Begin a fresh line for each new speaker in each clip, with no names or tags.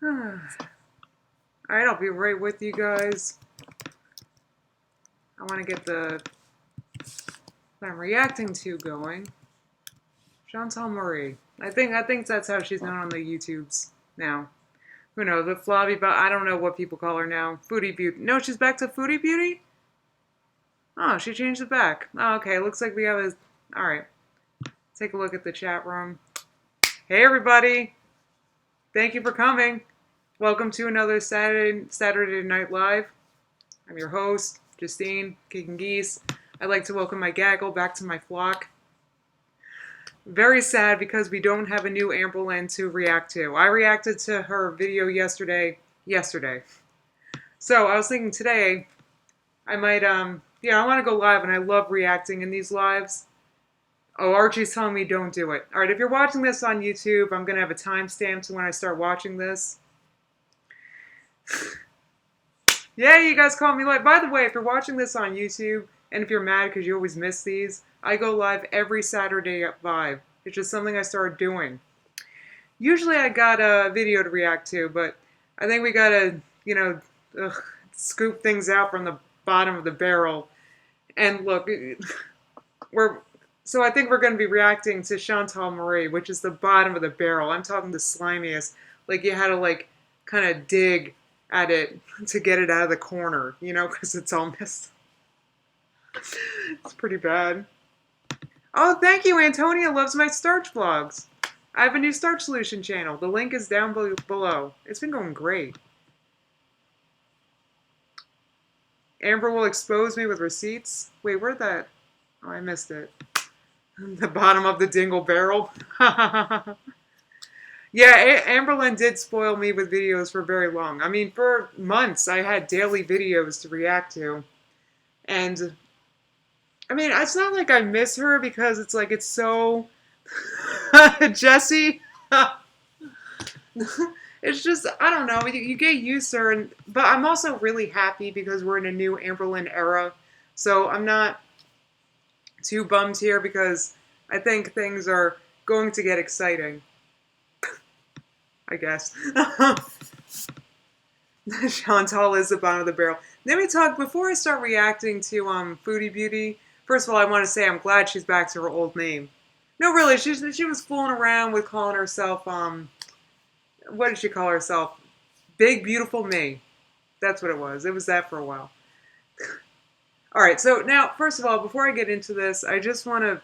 Alright, I'll be right with you guys. I want to get the what I'm reacting to going. Chantal Marie. I think that's how she's known on the YouTubes now. Who knows? But Flavie, but I don't know what people call her now. Foodie Beauty. No, she's back to Foodie Beauty? Oh, she changed it back. Oh, okay. Looks like we have a... Alright. Take a look at the chat room. Hey, everybody. Thank you for coming. Welcome to another Saturday Night Live. I'm your host, Justine, KickingGeese. I'd like to welcome my gaggle back to my flock. Very sad because we don't have a new Amberlynn to react to. I reacted to her video yesterday. So I was thinking today, I might, I want to go live, and I love reacting in these lives. Oh, Archie's telling me don't do it. All right, if you're watching this on YouTube, I'm going to have a timestamp to when I start watching this. Yeah, you guys caught me live. By the way, if you're watching this on YouTube, and if you're mad because you always miss these, I go live every Saturday at 5. It's just something I started doing. Usually I got a video to react to, but I think we gotta, scoop things out from the bottom of the barrel. And look, so I think we're going to be reacting to Chantal Marie, which is the bottom of the barrel. I'm talking the slimiest. Like, you had to, kind of dig at it to get it out of the corner, because it's all messed. It's pretty bad. Oh, thank you, Antonia loves my starch vlogs. I have a new starch solution channel. The link is down below. It's been going great. Amber will expose me with receipts. Wait, where'd that? Oh, I missed it. The bottom of the dingle barrel. Yeah, Amberlynn did spoil me with videos for very long. I mean, for months, I had daily videos to react to. And, I mean, it's not like I miss her because it's like, it's so... Jesse? It's just, I don't know, you get used to her. But I'm also really happy because we're in a new Amberlynn era. So I'm not too bummed here because I think things are going to get exciting. I guess. Chantal is the bottom of the barrel. Let me talk, before I start reacting to Foodie Beauty, first of all, I want to say I'm glad she's back to her old name. No, really, she was fooling around with calling herself, what did she call herself? Big Beautiful Me. That's what it was. It was that for a while. Alright, so now, first of all, before I get into this, I just want to...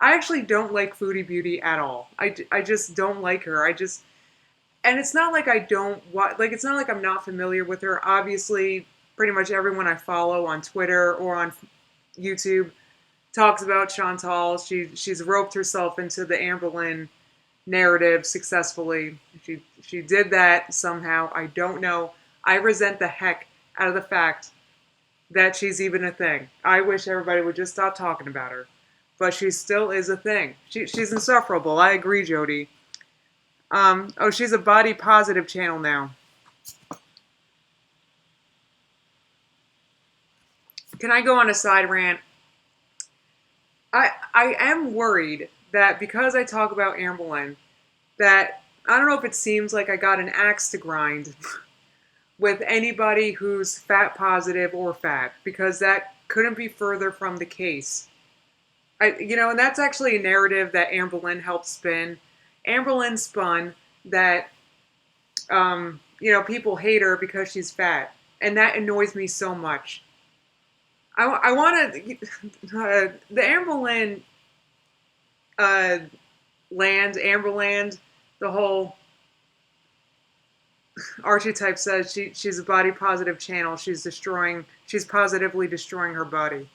I actually don't like Foodie Beauty at all. I just don't like her. And it's not like I don't... it's not like I'm not familiar with her. Obviously, pretty much everyone I follow on Twitter or on YouTube talks about Chantal. She's roped herself into the Amberlynn narrative successfully. She did that somehow. I don't know. I resent the heck out of the fact that she's even a thing. I wish everybody would just stop talking about her. But she still is a thing. She's insufferable. I agree, Jody. Oh, she's a body positive channel now. Can I go on a side rant? I am worried that because I talk about Amberlynn, that I don't know if it seems like I got an axe to grind with anybody who's fat positive or fat, because that couldn't be further from the case. And that's actually a narrative that Amberlynn helped spin. Amberlynn spun that, people hate her because she's fat, and that annoys me so much. I want to, the Amberlynn Amberland, the whole archetype says she's a body positive channel. She's positively destroying her body.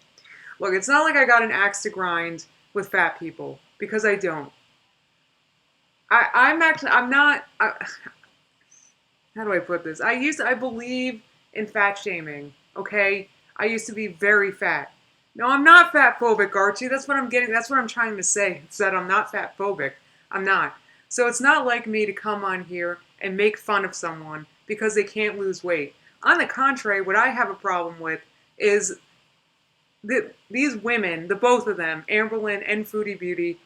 Look, it's not like I got an axe to grind with fat people, because I don't. I'm not, how do I put this? I believe in fat shaming, okay? I used to be very fat. No, I'm not fat phobic, Archie. That's what I'm trying to say. It's that I'm not fat phobic. I'm not. So it's not like me to come on here and make fun of someone because they can't lose weight. On the contrary, what I have a problem with is these women, the both of them, Amberlynn and Foodie Beauty,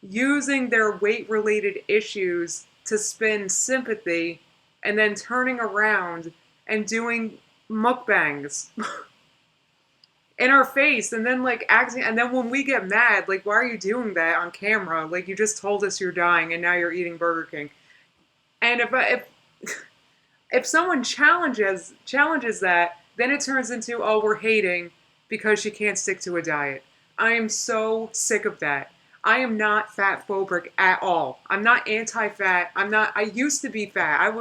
using their weight-related issues to spin sympathy and then turning around and doing mukbangs in our face and then like acting, and then when we get mad, like, why are you doing that on camera? Like, you just told us you're dying and now you're eating Burger King. And if someone challenges that, then it turns into, oh, we're hating because she can't stick to a diet. I am so sick of that. I am not fat phobic at all. I'm not anti-fat. I used to be fat.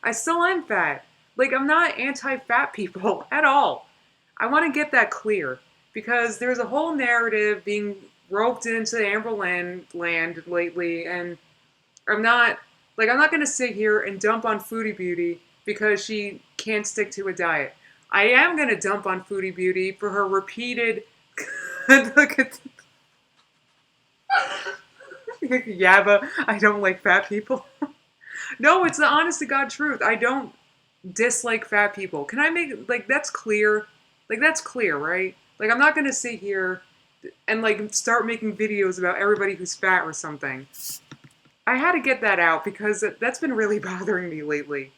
I still am fat. Like, I'm not anti-fat people at all. I want to get that clear because there's a whole narrative being roped into Amberland land lately, and I'm not going to sit here and dump on Foodie Beauty because she can't stick to a diet. I am going to dump on Foodie Beauty for her repeated look at Yabba, I don't like fat people. No, it's the honest to God truth. I don't dislike fat people. Can I make, like, that's clear? Like, that's clear, right? Like, I'm not going to sit here and, like, start making videos about everybody who's fat or something. I had to get that out because that's been really bothering me lately.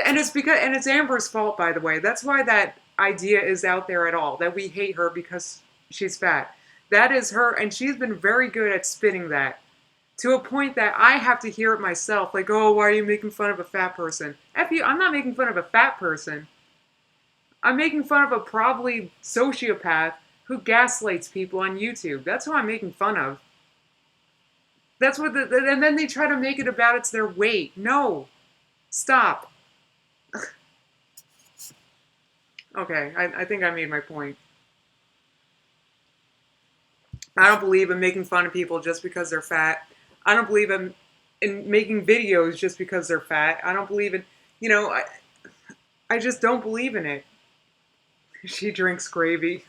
And it's Amber's fault, by the way. That's why that idea is out there at all, that we hate her because she's fat. That is her, and she's been very good at spinning that to a point that I have to hear it myself. Like, oh, why are you making fun of a fat person? F you, I'm not making fun of a fat person. I'm making fun of a probably sociopath who gaslights people on YouTube. That's who I'm making fun of. That's what and then they try to make it about it's their weight. No. Stop. Okay, I think I made my point. I don't believe in making fun of people just because they're fat. I don't believe in making videos just because they're fat. I don't believe in, I just don't believe in it. She drinks gravy.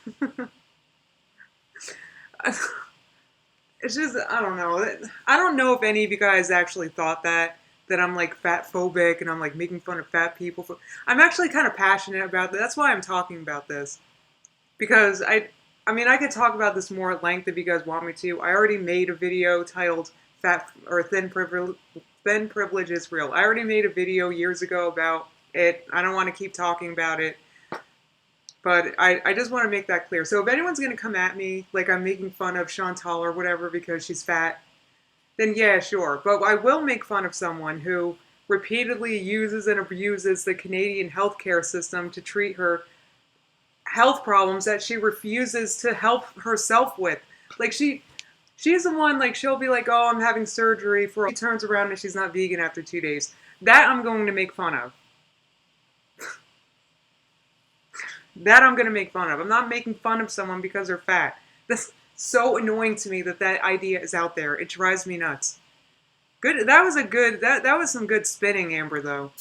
It's just, I don't know. I don't know if any of you guys actually thought that I'm like fat phobic and I'm like making fun of fat people. I'm actually kind of passionate about that. That's why I'm talking about this. Because I mean, I could talk about this more at length if you guys want me to. I already made a video titled Fat or Thin Privilege is Real. I already made a video years ago about it. I don't want to keep talking about it. But I just want to make that clear. So if anyone's going to come at me like I'm making fun of Chantal or whatever because she's fat, then yeah, sure. But I will make fun of someone who repeatedly uses and abuses the Canadian healthcare system to treat her health problems that she refuses to help herself with. Like, she's the one, like, she'll be like, oh, I'm having surgery for... She turns around and she's not vegan after 2 days. That I'm going to make fun of. That I'm going to make fun of. I'm not making fun of someone because they're fat. That's so annoying to me that idea is out there. It drives me nuts. Good. That was some good spinning, Amber, though.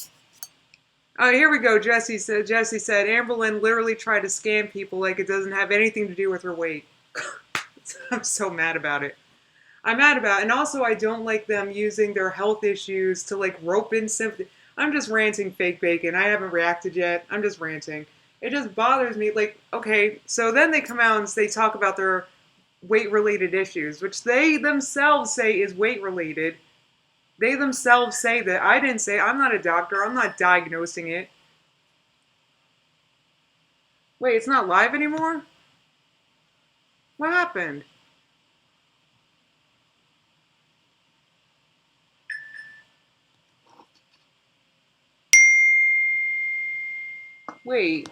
Here we go. Jesse said, Amberlynn literally tried to scam people like it doesn't have anything to do with her weight. I'm so mad about it. I'm mad about it. And also, I don't like them using their health issues to, like, rope in sympathy. I'm just ranting, fake bacon. I haven't reacted yet. I'm just ranting. It just bothers me. Like, okay, so then they come out and they talk about their weight-related issues, which they themselves say is weight-related. They themselves say that. I didn't say. I'm not a doctor. I'm not diagnosing it. Wait, it's not live anymore? What happened? Wait.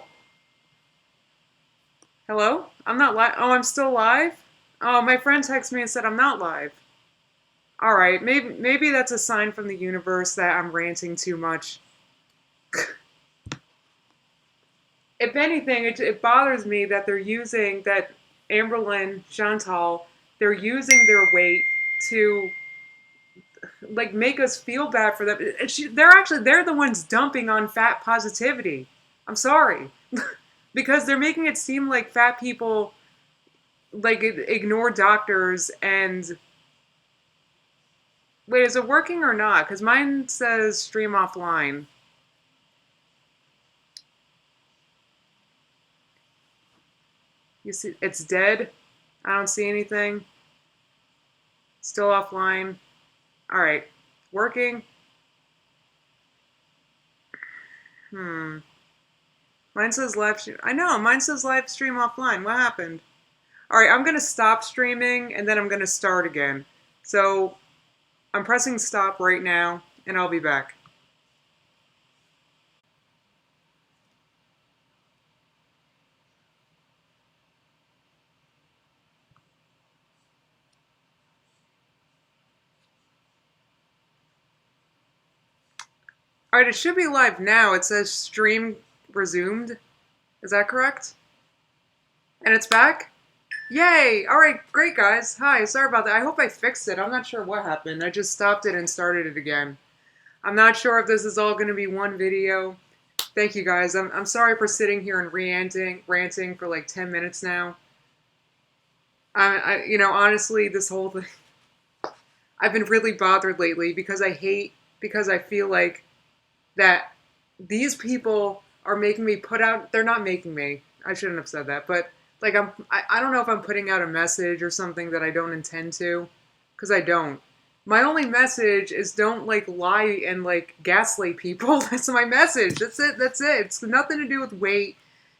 Hello? I'm not live. Oh, I'm still live? Oh, my friend texted me and said I'm not live. Alright, maybe that's a sign from the universe that I'm ranting too much. If anything, it bothers me that they're using, that Amberlynn, Chantal, they're using their weight to, like, make us feel bad for them. They're the ones dumping on fat positivity. I'm sorry. Because they're making it seem like fat people, like, ignore doctors and... Wait, is it working or not? Because mine says stream offline. You see, it's dead. I don't see anything. Still offline. All right. Working? Hmm. Mine says live stream. I know, mine says live stream offline. What happened? Alright, I'm gonna stop streaming and then I'm gonna start again. So, I'm pressing stop right now and I'll be back. Alright, it should be live now. It says stream resumed. Is that correct? And it's back? Yay! Alright, great guys. Hi, sorry about that. I hope I fixed it. I'm not sure what happened. I just stopped it and started it again. I'm not sure if this is all going to be one video. Thank you guys. I'm sorry for sitting here and ranting for like 10 minutes now. You know, honestly, this whole thing, I've been really bothered lately because I feel like that these people are making me put out, they're not making me, I shouldn't have said that, but like I don't know if I'm putting out a message or something that I don't intend to, because I don't. My only message is don't like lie and like gaslight people. That's my message. That's it. That's it. It's nothing to do with weight.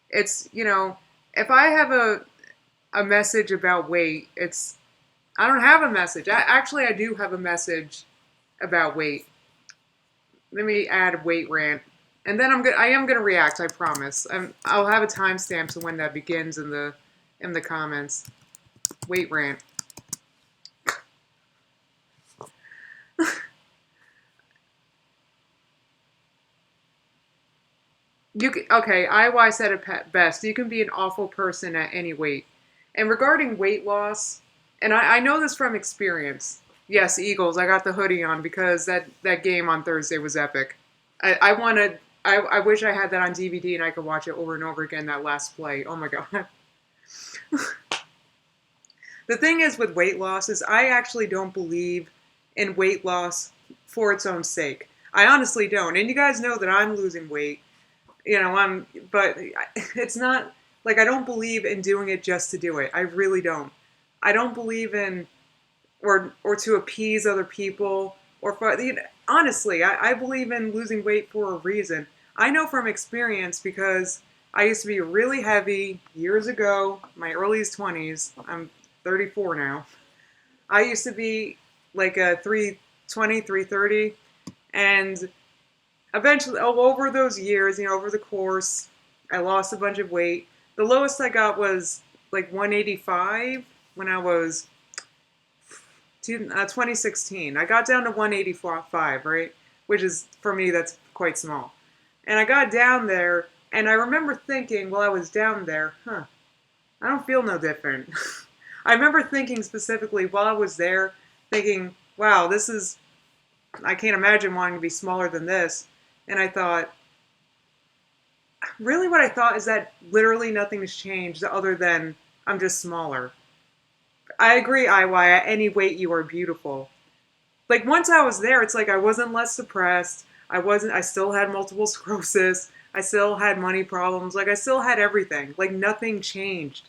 It's, you know, if I have a message about weight, I don't have a message. Actually, I do have a message about weight. Let me add weight rant, and then I am gonna react. I promise. I'll have a timestamp to when that begins in the comments. Weight rant. Okay, IY said it best. You can be an awful person at any weight. And regarding weight loss, and I know this from experience. Yes, Eagles. I got the hoodie on because that game on Thursday was epic. I wish I had that on DVD and I could watch it over and over again. That last play. Oh my god. The thing is with weight loss is I actually don't believe in weight loss for its own sake. I honestly don't. And you guys know that I'm losing weight. You know, but it's not like I don't believe in doing it just to do it. I really don't. I don't believe in or to appease other people or for, you know, honestly, I believe in losing weight for a reason. I know from experience because I used to be really heavy years ago, my earliest 20s. I'm 34 now. I used to be like a 320, 330, and eventually, over those years, you know, over the course, I lost a bunch of weight. The lowest I got was like 185 when I was 2016. I got down to 185, right? Which is, for me, that's quite small. And I got down there, and I remember thinking while I was down there, I don't feel no different. I remember thinking specifically while I was there, thinking, wow, I can't imagine wanting to be smaller than this. And I thought, really what I thought is that literally nothing has changed other than I'm just smaller. I agree, IY, at any weight you are beautiful. Like once I was there, it's like I wasn't less depressed. I still had multiple sclerosis. I still had money problems. Like I still had everything. Like nothing changed.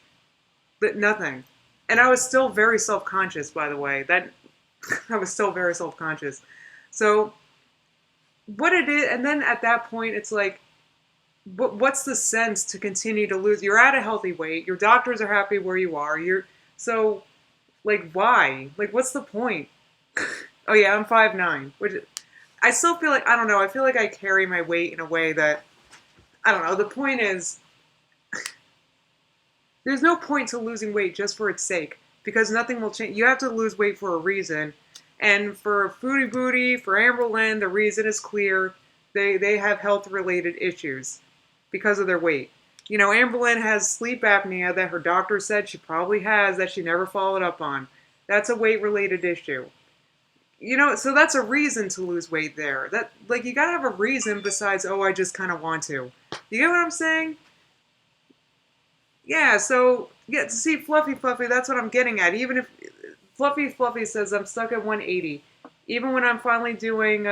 But nothing. And I was still very self-conscious, by the way. I was still very self-conscious. So what it is, and then at that point, it's like, what's the sense to continue to lose? You're at a healthy weight. Your doctors are happy where you are. So, like, why? Like, what's the point? Oh yeah, I'm 5'9", which I still feel like, I don't know, I feel like I carry my weight in a way that, I don't know, the point is, there's no point to losing weight just for its sake, because nothing will change. You have to lose weight for a reason. And for Foodie Booty, for Amberlynn, the reason is clear. They have health-related issues because of their weight. You know, Amberlynn has sleep apnea that her doctor said she probably has that she never followed up on. That's a weight-related issue. You know, so that's a reason to lose weight there. Like, you gotta have a reason besides, oh, I just kind of want to. You get what I'm saying? Yeah, so, yeah, see, Fluffy, that's what I'm getting at. Even if Fluffy says I'm stuck at 180. Even when I'm finally doing,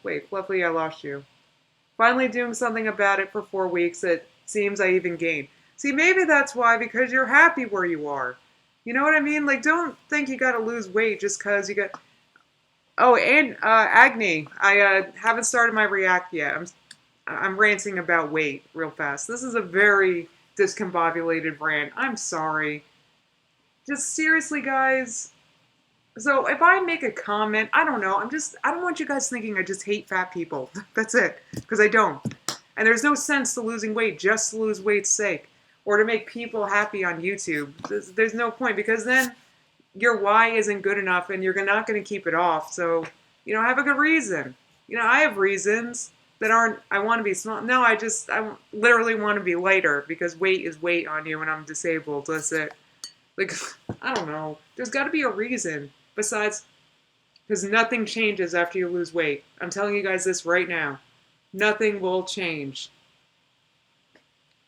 wait, Fluffy, I lost you. Finally doing something about it for 4 weeks, it seems I even gained. See, maybe that's why, because you're happy where you are. You know what I mean? Like, don't think you gotta lose weight just because you got... Oh, and Agni, I haven't started my react yet. I'm ranting about weight real fast. This is a very discombobulated rant. I'm sorry. Just seriously, guys. So if I make a comment, I don't know. I don't want you guys thinking I just hate fat people. That's it, because I don't. And there's no sense to losing weight just to lose weight's sake, or to make people happy on YouTube. There's no point, because then your why isn't good enough, and you're not going to keep it off. So, have a good reason. I have reasons that aren't, I want to be small. No, I literally want to be lighter, because weight is weight on you, and I'm disabled. That's it. Like, I don't know. There's got to be a reason. Besides, because nothing changes after you lose weight. I'm telling you guys this right now. Nothing will change.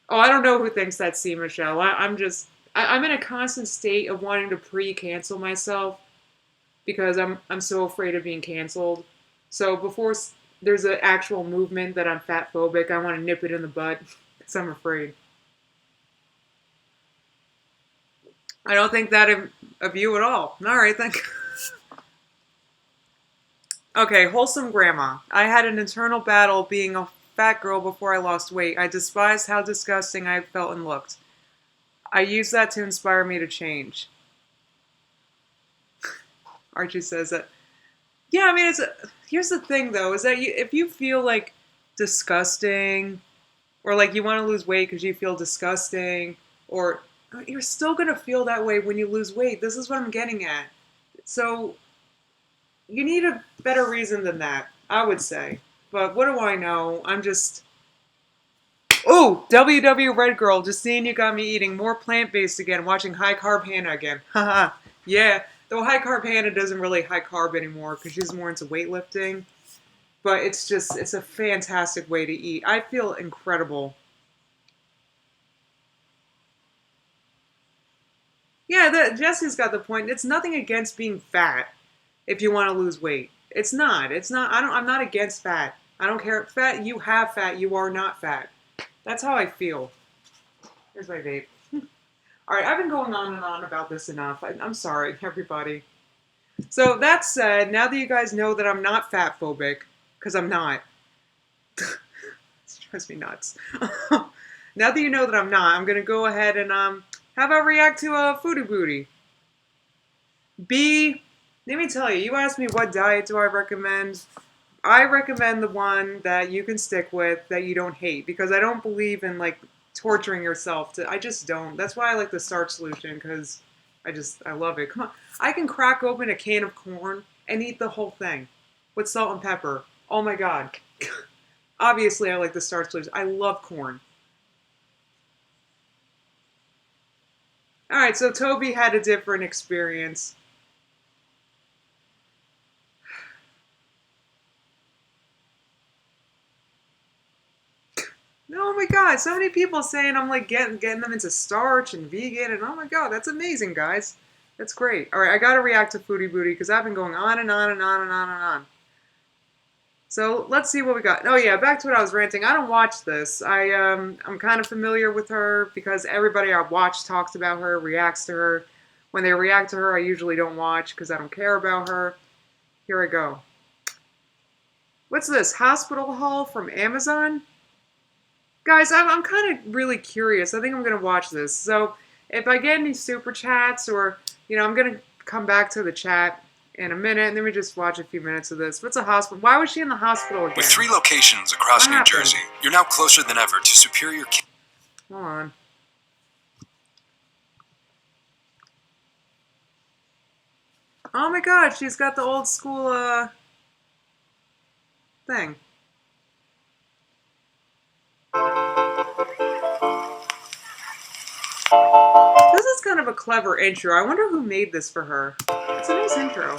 Oh, I don't know who thinks that's C. Michelle. I'm in a constant state of wanting to pre-cancel myself, because I'm so afraid of being canceled. So before there's an actual movement that I'm fat phobic, I want to nip it in the bud, because I'm afraid. I don't think that of you at all. All right, thank you. Okay, wholesome grandma. I had an internal battle being a fat girl before I lost weight. I despised how disgusting I felt and looked. I used that to inspire me to change. Archie says that. Yeah, I mean, here's the thing, though, is that if you feel, like, disgusting, or, like, you want to lose weight because you feel disgusting, or you're still going to feel that way when you lose weight. This is what I'm getting at. So, you need a better reason than that, I would say. But what do I know? I'm just... Oh, WW Red Girl, just seeing you got me eating more plant-based again, watching High Carb Hannah again. Haha, yeah. Though High Carb Hannah doesn't really high carb anymore because she's more into weightlifting. But it's a fantastic way to eat. I feel incredible. Yeah, Jesse's got the point. It's nothing against being fat if you want to lose weight. It's not. I'm not against fat. I don't care. Fat, you have fat. You are not fat. That's how I feel. Here's my vape. All right, I've been going on and on about this enough. I'm sorry, everybody. So that said, now that you guys know that I'm not fat phobic, because I'm not. It drives me nuts. Now that you know that I'm not, I'm going to go ahead and how about react to a Foodie Booty? B, let me tell you, you asked me what diet do I recommend. I recommend the one that you can stick with, that you don't hate, because I don't believe in, like, torturing yourself. I just don't. That's why I like the starch solution, because I love it. Come on. I can crack open a can of corn and eat the whole thing with salt and pepper. Oh my god. Obviously, I like the starch solution. I love corn. Alright, so Toby had a different experience. Oh my god, so many people saying I'm like getting them into starch and vegan, and oh my god, that's amazing, guys. That's great. Alright, I gotta react to Foodie Booty because I've been going on and on and on and on and on. So let's see what we got. Oh yeah, back to what I was ranting. I don't watch this. I'm kind of familiar with her because everybody I watch talks about her, reacts to her. When they react to her, I usually don't watch because I don't care about her. Here I go. What's this? Hospital haul from Amazon? Guys, I'm kind of really curious. I think I'm going to watch this. So if I get any super chats or, I'm going to come back to the chat in a minute, and then we just watch a few minutes of this. What's a hospital? Why was she in the hospital again?
With 3 locations across New Jersey, you're now closer than ever to superior care.
Hold on. Oh my god, she's got the old school, thing. This is kind of a clever intro. I wonder who made this for her. It's a nice intro.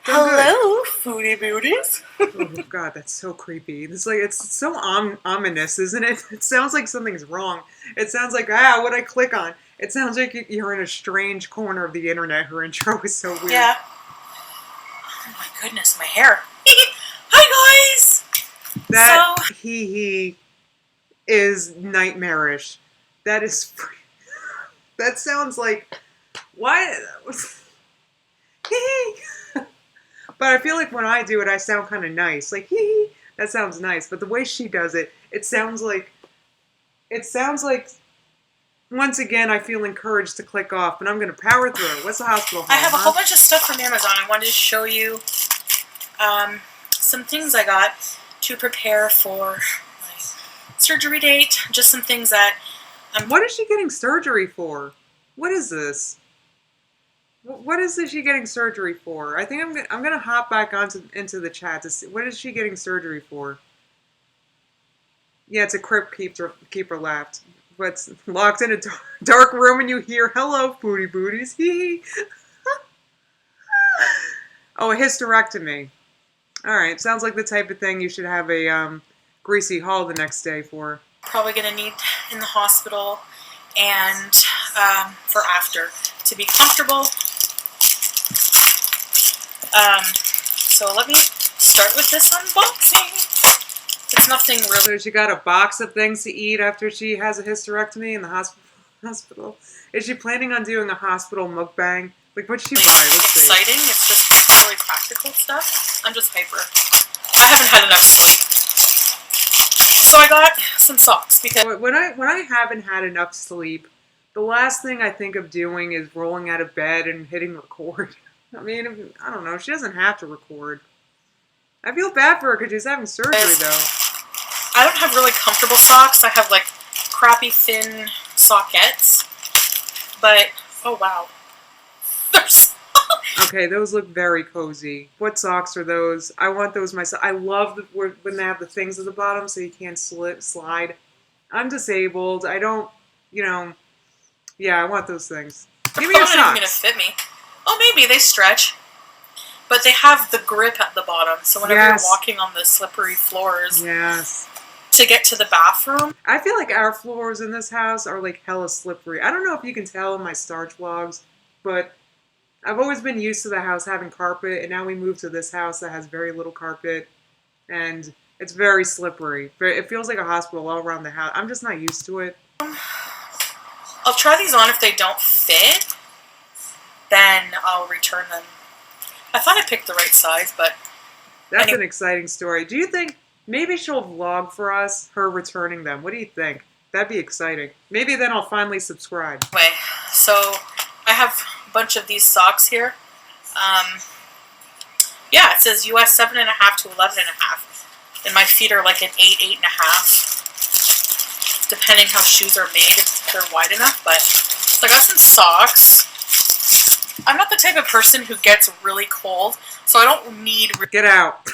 Hello, Foodie Booties.
Oh god, that's so creepy. It's so ominous, isn't it? It sounds like something's wrong. It sounds like, what'd I click on? It sounds like you're in a strange corner of the internet. Her intro is so weird.
Yeah. Oh my goodness, my hair. Hi guys!
That is nightmarish. That is... That sounds like... Why... But I feel like when I do it, I sound kind of nice. Like, hee hee, that sounds nice. But the way she does it, it sounds like, once again, I feel encouraged to click off, but I'm going to power through. What's the hospital haul,
I have a whole bunch of stuff from Amazon. I wanted to show you some things I got to prepare for my surgery date. Just some things that
What is she getting surgery for? What is this? What is she getting surgery for? I think I'm gonna hop back into the chat to see what is she getting surgery for. Yeah, it's a crypt keeper left. What's locked in a dark room and you hear hello foodie booties. Hee. Oh, a hysterectomy. All right, sounds like the type of thing you should have a greasy haul the next day for.
probably going to need in the hospital and for after to be comfortable. So let me start with this unboxing. It's nothing really.
So she got a box of things to eat after she has a hysterectomy in the hospital. Is she planning on doing a hospital mukbang? Like, what'd she buy? Let's see.
Exciting. It's just really practical stuff. I'm just hyper. I haven't had enough sleep. So I got some socks because
When I haven't had enough sleep, the last thing I think of doing is rolling out of bed and hitting record. I mean, I don't know. She doesn't have to record. I feel bad for her because she's having surgery, though.
I don't have really comfortable socks. I have like crappy thin sockettes. But, oh wow. There's
Okay, those look very cozy. What socks are those? I want those myself. I love when they have the things at the bottom so you can't slide. I'm disabled. I don't, yeah, I want those things. Give me your
not even gonna
socks.
fit me. Oh, maybe they stretch. But they have the grip at the bottom, so whenever
Yes.
you're walking on the slippery floors
Yes.
to get to the bathroom.
I feel like our floors in this house are like hella slippery. I don't know if you can tell in my starch vlogs, but I've always been used to the house having carpet, and now we moved to this house that has very little carpet, and it's very slippery. It feels like a hospital all around the house. I'm just not used to it.
I'll try these on. If they don't fit, then I'll return them. I thought I picked the right size, but
That's an exciting story. Do you think maybe she'll vlog for us, her returning them? What do you think? That'd be exciting. Maybe then I'll finally subscribe.
anyway, so I have a bunch of these socks here. Yeah, it says US 7.5 to 11.5, and my feet are like an 8, 8.5. Depending how shoes are made, if they're wide enough. But so I got some socks. I'm not the type of person who gets really cold, so I don't need.
Get out.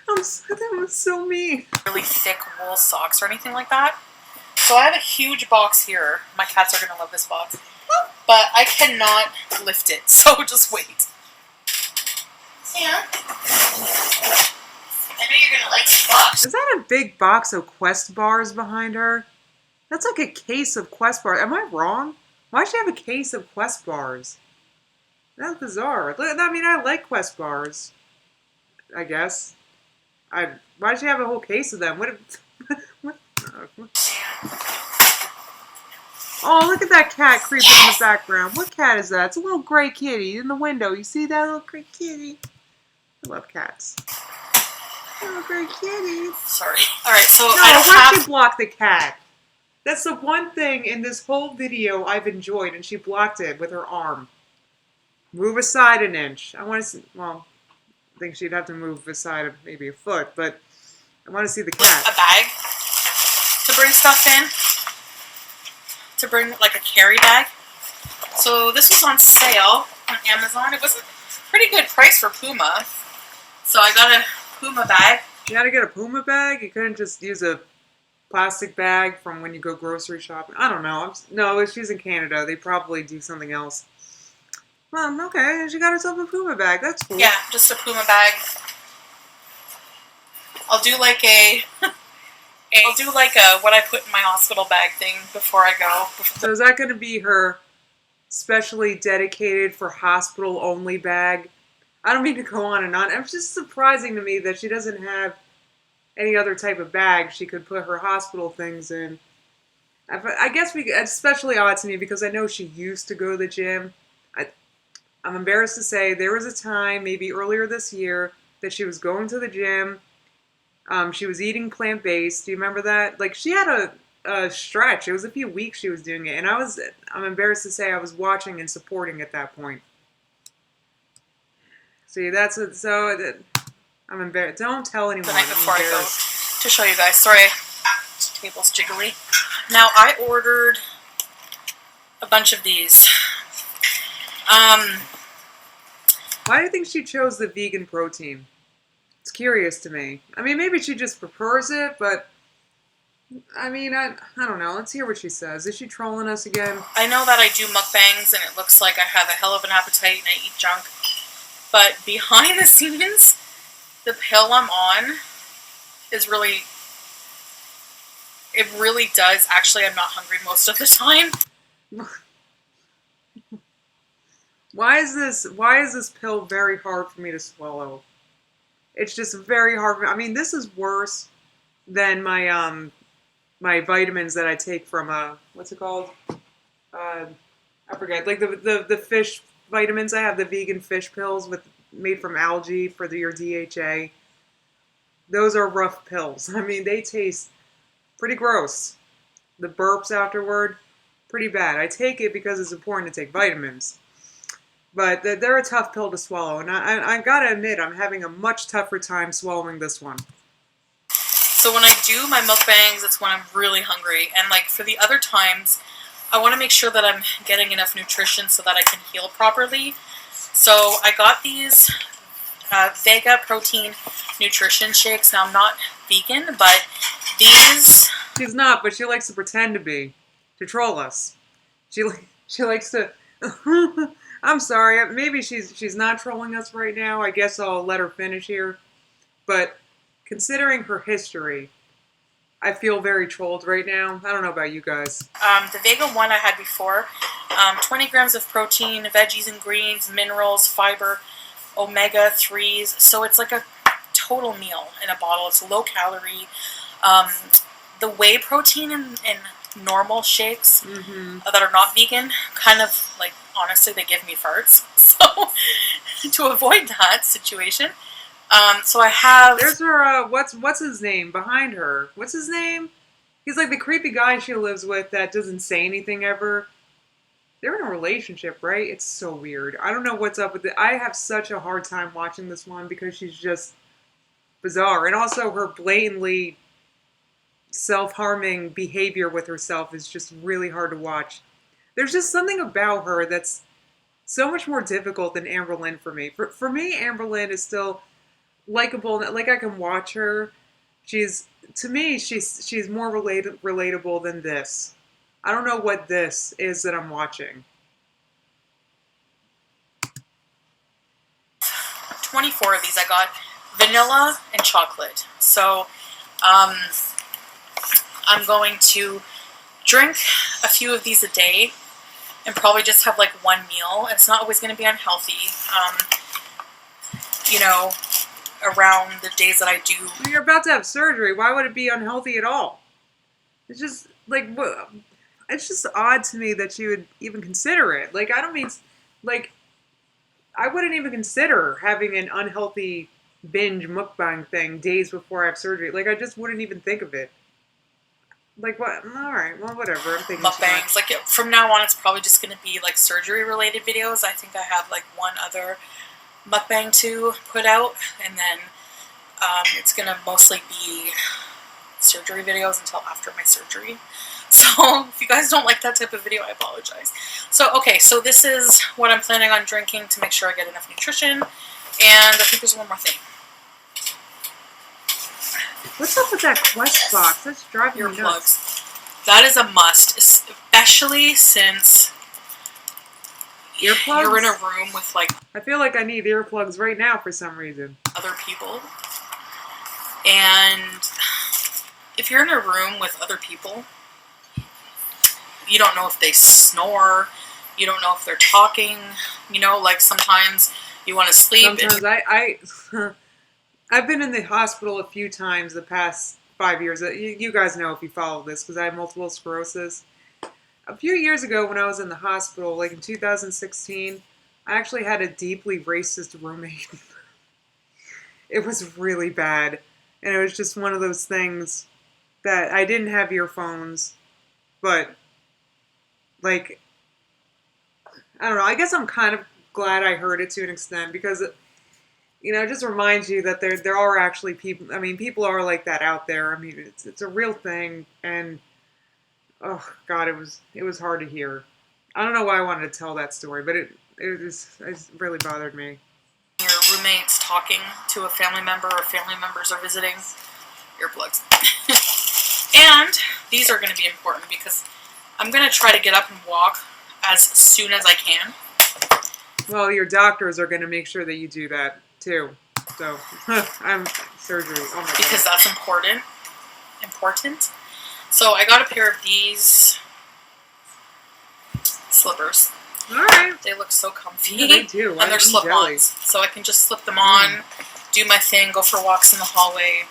That was so mean.
Really thick wool socks or anything like that. So I have a huge box here. My cats are going to love this box. But I cannot lift it, so just wait. Yeah. I know you're going to like this box.
Is that a big box of Quest bars behind her? That's like a case of Quest bars. Am I wrong? Why does she have a case of Quest bars? That's bizarre. I mean, I like Quest bars. I guess. Why does she have a whole case of them? What? Oh, look at that cat creeping in the background. What cat is that? It's a little gray kitty in the window. You see that little gray kitty? I love cats. Little gray kitty.
Sorry. Alright, so
No,
I don't
why'd
have...
she block the cat? That's the one thing in this whole video I've enjoyed, and she blocked it with her arm. Move aside an inch. I want to see, well, I think she'd have to move aside maybe a foot, but I want to see the cat.
A bag to bring stuff in. To bring like a carry bag. So this was on sale on Amazon. It was a pretty good price for Puma. So I got a Puma bag.
You gotta get a Puma bag? You couldn't just use a plastic bag from when you go grocery shopping? I don't know. No, if she's in Canada, they probably do something else. Well, okay, she got herself a Puma bag. That's cool.
Yeah, just a Puma bag. I'll do like a what I put in my hospital bag thing before I go.
So is that going to be her specially dedicated for hospital only bag? I don't mean to go on and on. It's just surprising to me that she doesn't have any other type of bag she could put her hospital things in. I guess it's especially odd to me because I know she used to go to the gym. I'm embarrassed to say there was a time, maybe earlier this year, that she was going to the gym. She was eating plant-based. Do you remember that? Like, she had a stretch. It was a few weeks she was doing it. And I'm embarrassed to say I was watching and supporting at that point. See, that's what, so, I'm embarrassed. Don't tell anyone.
The night
I'm
before I go
embarrassed.
to show you guys. Sorry, this table's jiggly. Now, I ordered a bunch of these.
Why do you think she chose the vegan protein? It's curious to me. I mean, maybe she just prefers it, but I mean, I don't know. Let's hear what she says. Is she trolling us again?
I know that I do mukbangs and it looks like I have a hell of an appetite and I eat junk. But behind the scenes, the pill I'm on is really... It really does. Actually, I'm not hungry most of the time.
Why is this pill very hard for me to swallow? It's just very hard. I mean, this is worse than my my vitamins that I take from what's it called? I forget. Like the fish vitamins. I have the vegan fish pills made from algae for your DHA. Those are rough pills. I mean, they taste pretty gross. The burps afterward, pretty bad. I take it because it's important to take vitamins. But they're a tough pill to swallow, and I gotta admit, I'm having a much tougher time swallowing this one.
So when I do my mukbangs, it's when I'm really hungry. And like for the other times, I want to make sure that I'm getting enough nutrition so that I can heal properly. So I got these Vega protein nutrition shakes. Now I'm not vegan, but these...
She's not, but she likes to pretend to be, to troll us. She likes to... I'm sorry, maybe she's not trolling us right now. I guess I'll let her finish here. But considering her history, I feel very trolled right now. I don't know about you guys.
The Vega one I had before, 20 grams of protein, veggies and greens, minerals, fiber, omega-3s. So it's like a total meal in a bottle. It's low calorie. The whey protein in normal shakes that are not vegan, kind of like, honestly, they give me farts. So to avoid that situation, so I have...
There's her, what's his name behind her? What's his name? He's like the creepy guy she lives with that doesn't say anything ever. They're in a relationship, right? It's so weird. I don't know what's up with it. I have such a hard time watching this one because she's just bizarre. And also her blatantly self-harming behavior with herself is just really hard to watch. There's just something about her that's so much more difficult than Amber Lynn for me. For me, Amber Lynn is still likable. Like, I can watch her. To me, she's more relatable than this. I don't know what this is that I'm watching.
24 of these. I got vanilla and chocolate. So I'm going to drink a few of these a day and probably just have like one meal. It's not always going to be unhealthy. You know, around the days that I do.
You're about to have surgery. Why would it be unhealthy at all? It's just like, it's just odd to me that she would even consider it. Like, I don't mean, like, I wouldn't even consider having an unhealthy binge mukbang thing days before I have surgery. Like, I just wouldn't even think of it. Like, what? All right, well, whatever. I'm thinking
mukbangs. Like, from now on, it's probably just going to be like surgery-related videos. I think I have like one other mukbang to put out, and then it's going to mostly be surgery videos until after my surgery. So if you guys don't like that type of video, I apologize. So, okay, so this is what I'm planning on drinking to make sure I get enough nutrition. And I think there's one more thing.
What's up with that Quest box? That's driving me nuts.
Earplugs. That is a must, especially since
earplugs?
You're in a room with, like...
I feel like I need earplugs right now for some reason.
Other people. And if you're in a room with other people, you don't know if they snore, you don't know if they're talking, you know, like sometimes you want to sleep.
Sometimes I've been in the hospital a few times the past 5 years. You guys know if you follow this because I have multiple sclerosis. A few years ago when I was in the hospital, like in 2016, I actually had a deeply racist roommate. It was really bad. And it was just one of those things that I didn't have earphones, but like, I don't know. I guess I'm kind of glad I heard it to an extent because it just reminds you that there are actually people. I mean, people are like that out there. I mean, it's a real thing, and oh God, it was hard to hear. I don't know why I wanted to tell that story, but it really bothered me.
Your roommate's talking to a family member or family members are visiting, earplugs. And these are going to be important because I'm going to try to get up and walk as soon as I can.
Well, your doctors are going to make sure that you do that too. So, I'm surgery. Oh my God.
Because that's important. Important. So I got a pair of these slippers.
All right.
They look so comfy.
Yeah, they do.
And they're slip-ons. So I can just slip them on, do my thing, go for walks in the hallway,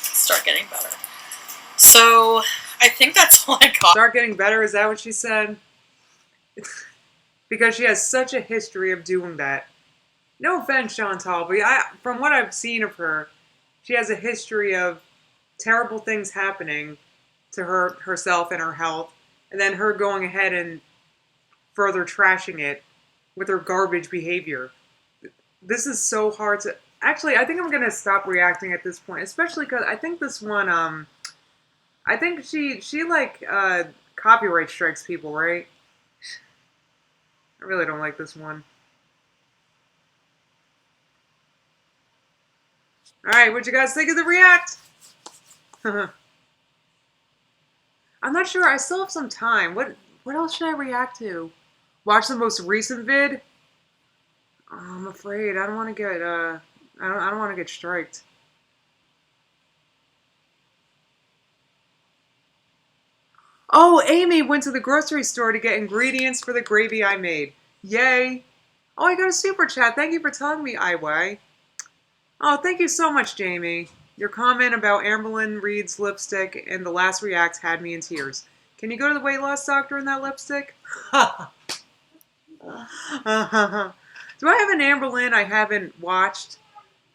start getting better. So I think that's all I got.
Start getting better, is that what she said? Because she has such a history of doing that. No offense, Chantal, but from what I've seen of her, she has a history of terrible things happening to herself and her health, and then her going ahead and further trashing it with her garbage behavior. This is so hard to... Actually, I think I'm going to stop reacting at this point, especially because I think this one, I think she copyright strikes people, right? I really don't like this one. Alright, what'd you guys think of the react? I'm not sure. I still have some time. What else should I react to? Watch the most recent vid? Oh, I'm afraid. I don't want to get I don't want to get striked. Oh, Amy went to the grocery store to get ingredients for the gravy I made. Yay. Oh, I got a super chat. Thank you for telling me, Iway. Oh, thank you so much, Jamie. Your comment about Amberlynn Reed's lipstick in the last react had me in tears. Can you go to the weight loss doctor in that lipstick? Do I have an Amberlynn I haven't watched?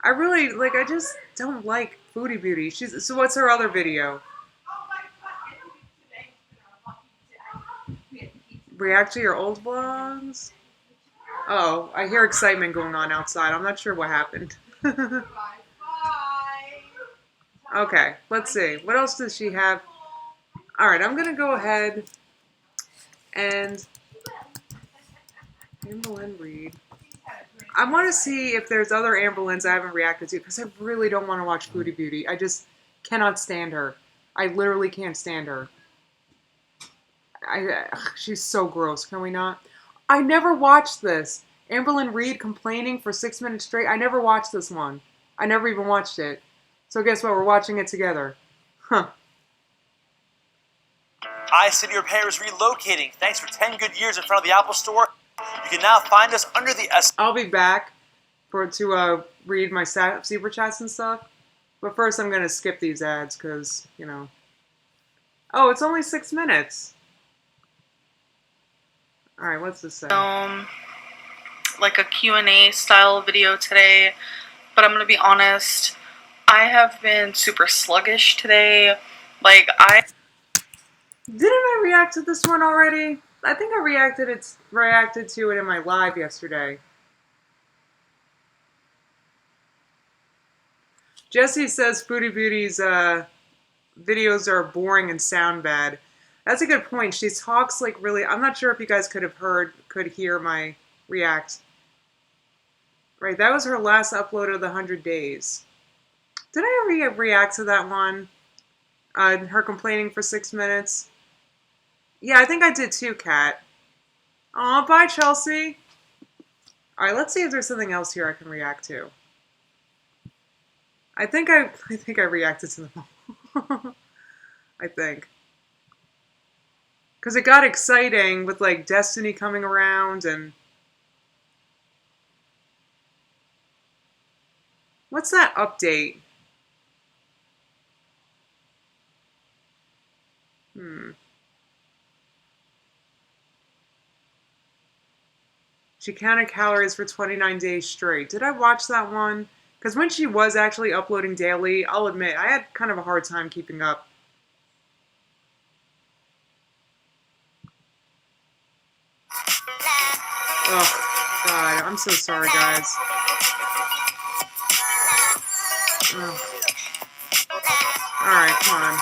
I just don't like Foodie Beauty. So what's her other video? React to your old vlogs? Oh, I hear excitement going on outside. I'm not sure what happened. Okay, let's see. What else does she have? Alright, I'm going to go ahead and... Amberlynn Reed. I want to see if there's other Amberlynns I haven't reacted to, because I really don't want to watch Foodie Beauty. I just cannot stand her. I literally can't stand her. She's so gross. Can we not? I never watched this. Amberlynn Reed complaining for 6 minutes straight. I never watched this one. I never even watched it. So guess what? We're watching it together. Huh.
iCity Repair is relocating. Thanks for 10 good years in front of the Apple Store. You can now find us under the S.
I'll be back to read my super chats and stuff. But first I'm going to skip these ads because, Oh, it's only 6 minutes. Alright, what's this say?
Like a Q&A style video today, but I'm gonna be honest, I have been super sluggish today. Didn't
I react to this one already? I think I reacted to it in my live yesterday. Jesse says Foodie Beauty's videos are boring and sound bad. That's a good point. She talks like really... I'm not sure if you guys could hear my react. Right, that was her last upload of the 100 days. Did I react to that one? Her complaining for 6 minutes? Yeah, I think I did too, Kat. Aw, bye, Chelsea. Alright, let's see if there's something else here I can react to. I think I reacted to them all. I think. Because it got exciting with, Destiny coming around and... What's that update? She counted calories for 29 days straight. Did I watch that one? Because when she was actually uploading daily, I'll admit, I had kind of a hard time keeping up. Oh, God. I'm so sorry, guys. Ugh. Alright, come on.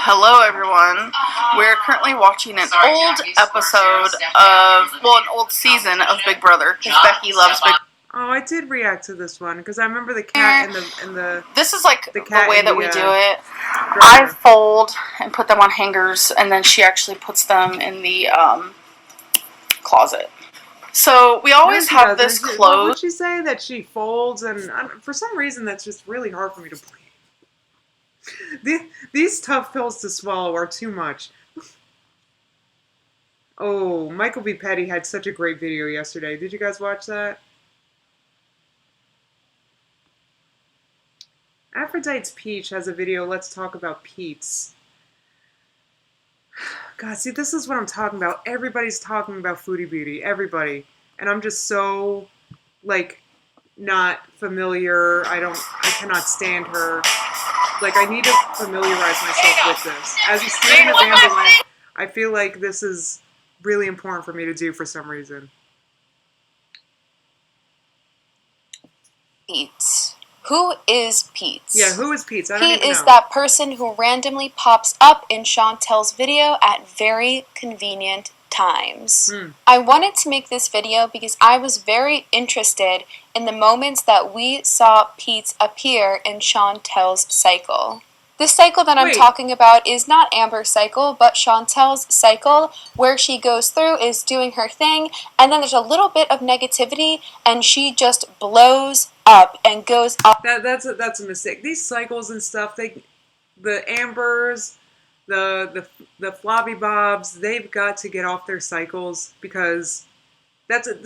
Hello everyone. We're currently watching an old episode of, well, an old season of Big Brother, because Becky loves Big Brother.
Oh, I did react to this one, because I remember the cat and the
This is like the way that we do it.
dresser.
I fold and put them on hangers, and then she actually puts them in the closet. So we always have this
What
closed.
would she say? That she folds, and for some reason that's just really hard for me to believe. These tough pills to swallow are too much. Oh, Michael B. Petty had such a great video yesterday. Did you guys watch that? Aphrodite's Peach has a video, Let's Talk About Peetz. God, see, this is what I'm talking about. Everybody's talking about Foodie Beauty. Everybody. And I'm just so, like, not familiar. I cannot stand her. Like, I need to familiarize myself with this. As a student of Amberland, I feel like this is really important for me to do for some reason.
Peetz. Who is Peetz?
Yeah, who is Peetz? I don't
He
even
is
know.
that person who randomly pops up in Chantel's video at very convenient times. I wanted to make this video because I was very interested in the moments that we saw Peetz appear in Chantel's cycle. This cycle that I'm talking about is not Amber's cycle, but Chantel's cycle, where she goes through, is doing her thing, and then there's a little bit of negativity, and she just blows up and goes up.
That's a mistake. These cycles and stuff, the Ambers, the Floppy Bobs, they've got to get off their cycles, because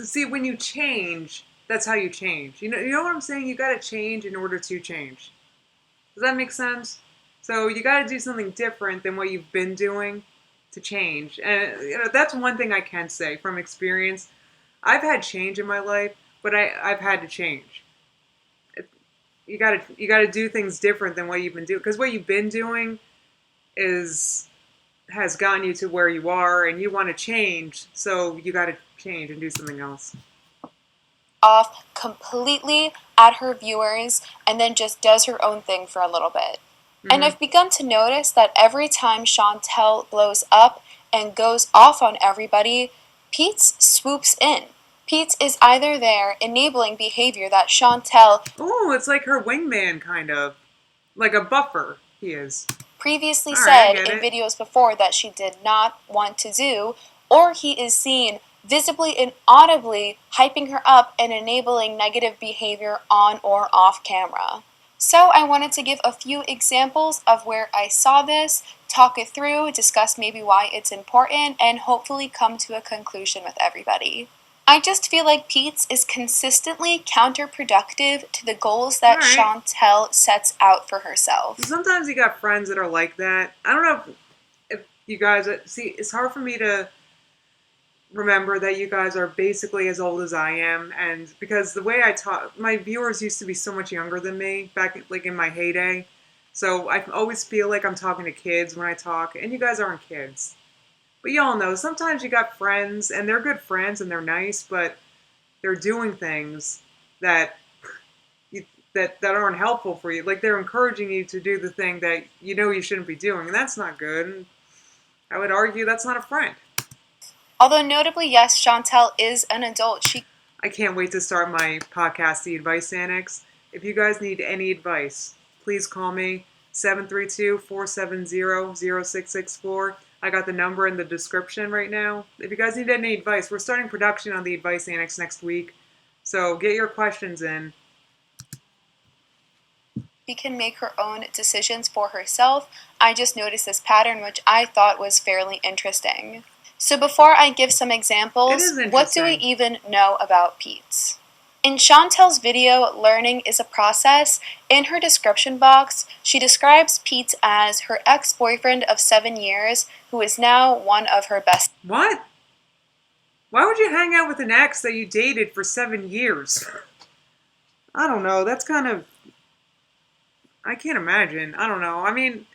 see, when you change, that's how you change. You know what I'm saying? You got to change in order to change. Does that make sense? So you got to do something different than what you've been doing to change. And that's one thing I can say from experience. I've had change in my life, but I've had to change. You got to do things different than what you've been doing, because what you've been doing has gotten you to where you are, and you want to change. So you got to change and do something else.
Off completely at her viewers, and then just does her own thing for a little bit. And I've begun to notice that every time Chantel blows up and goes off on everybody, Peetz swoops in. Peetz is either there enabling behavior that Chantel...
Oh, it's like her wingman, kind of. Like a buffer, he is.
...previously said in videos before that she did not want to do, or he is seen visibly and audibly hyping her up and enabling negative behavior on or off camera. So I wanted to give a few examples of where I saw this, talk it through, discuss maybe why it's important, and hopefully come to a conclusion with everybody. I just feel like Peetz is consistently counterproductive to the goals that Chantel sets out for herself.
Sometimes you got friends that are like that. I don't know if you guys... See, it's hard for me to remember that you guys are basically as old as I am, and because the way I talk, my viewers used to be so much younger than me back like in my heyday, so I always feel like I'm talking to kids when I talk, and you guys aren't kids. But y'all know, sometimes you got friends, and they're good friends, and they're nice, but they're doing things that aren't helpful for you. Like, they're encouraging you to do the thing that you know you shouldn't be doing, and that's not good. And I would argue that's not a friend.
Although notably, yes, Chantel is an adult.
I can't wait to start my podcast, The Advice Annex. If you guys need any advice, please call me, 732-470-0664. I got the number in the description right now. If you guys need any advice, we're starting production on The Advice Annex next week. So get your questions in.
She can make her own decisions for herself. I just noticed this pattern, which I thought was fairly interesting. So before I give some examples, what do we even know about Peetz? In Chantel's video, Learning is a Process, in her description box, she describes Peetz as her ex-boyfriend of 7 years, who is now one of her best.
What? Why would you hang out with an ex that you dated for 7 years? I don't know. That's kind of... I can't imagine. I don't know. I mean,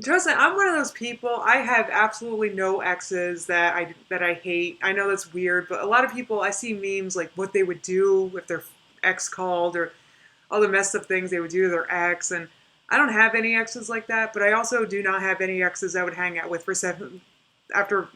trust me, I'm one of those people. I have absolutely no exes that I hate. I know that's weird, but a lot of people, I see memes like what they would do if their ex called, or all the messed up things they would do to their ex. And I don't have any exes like that, but I also do not have any exes I would hang out with for 7 after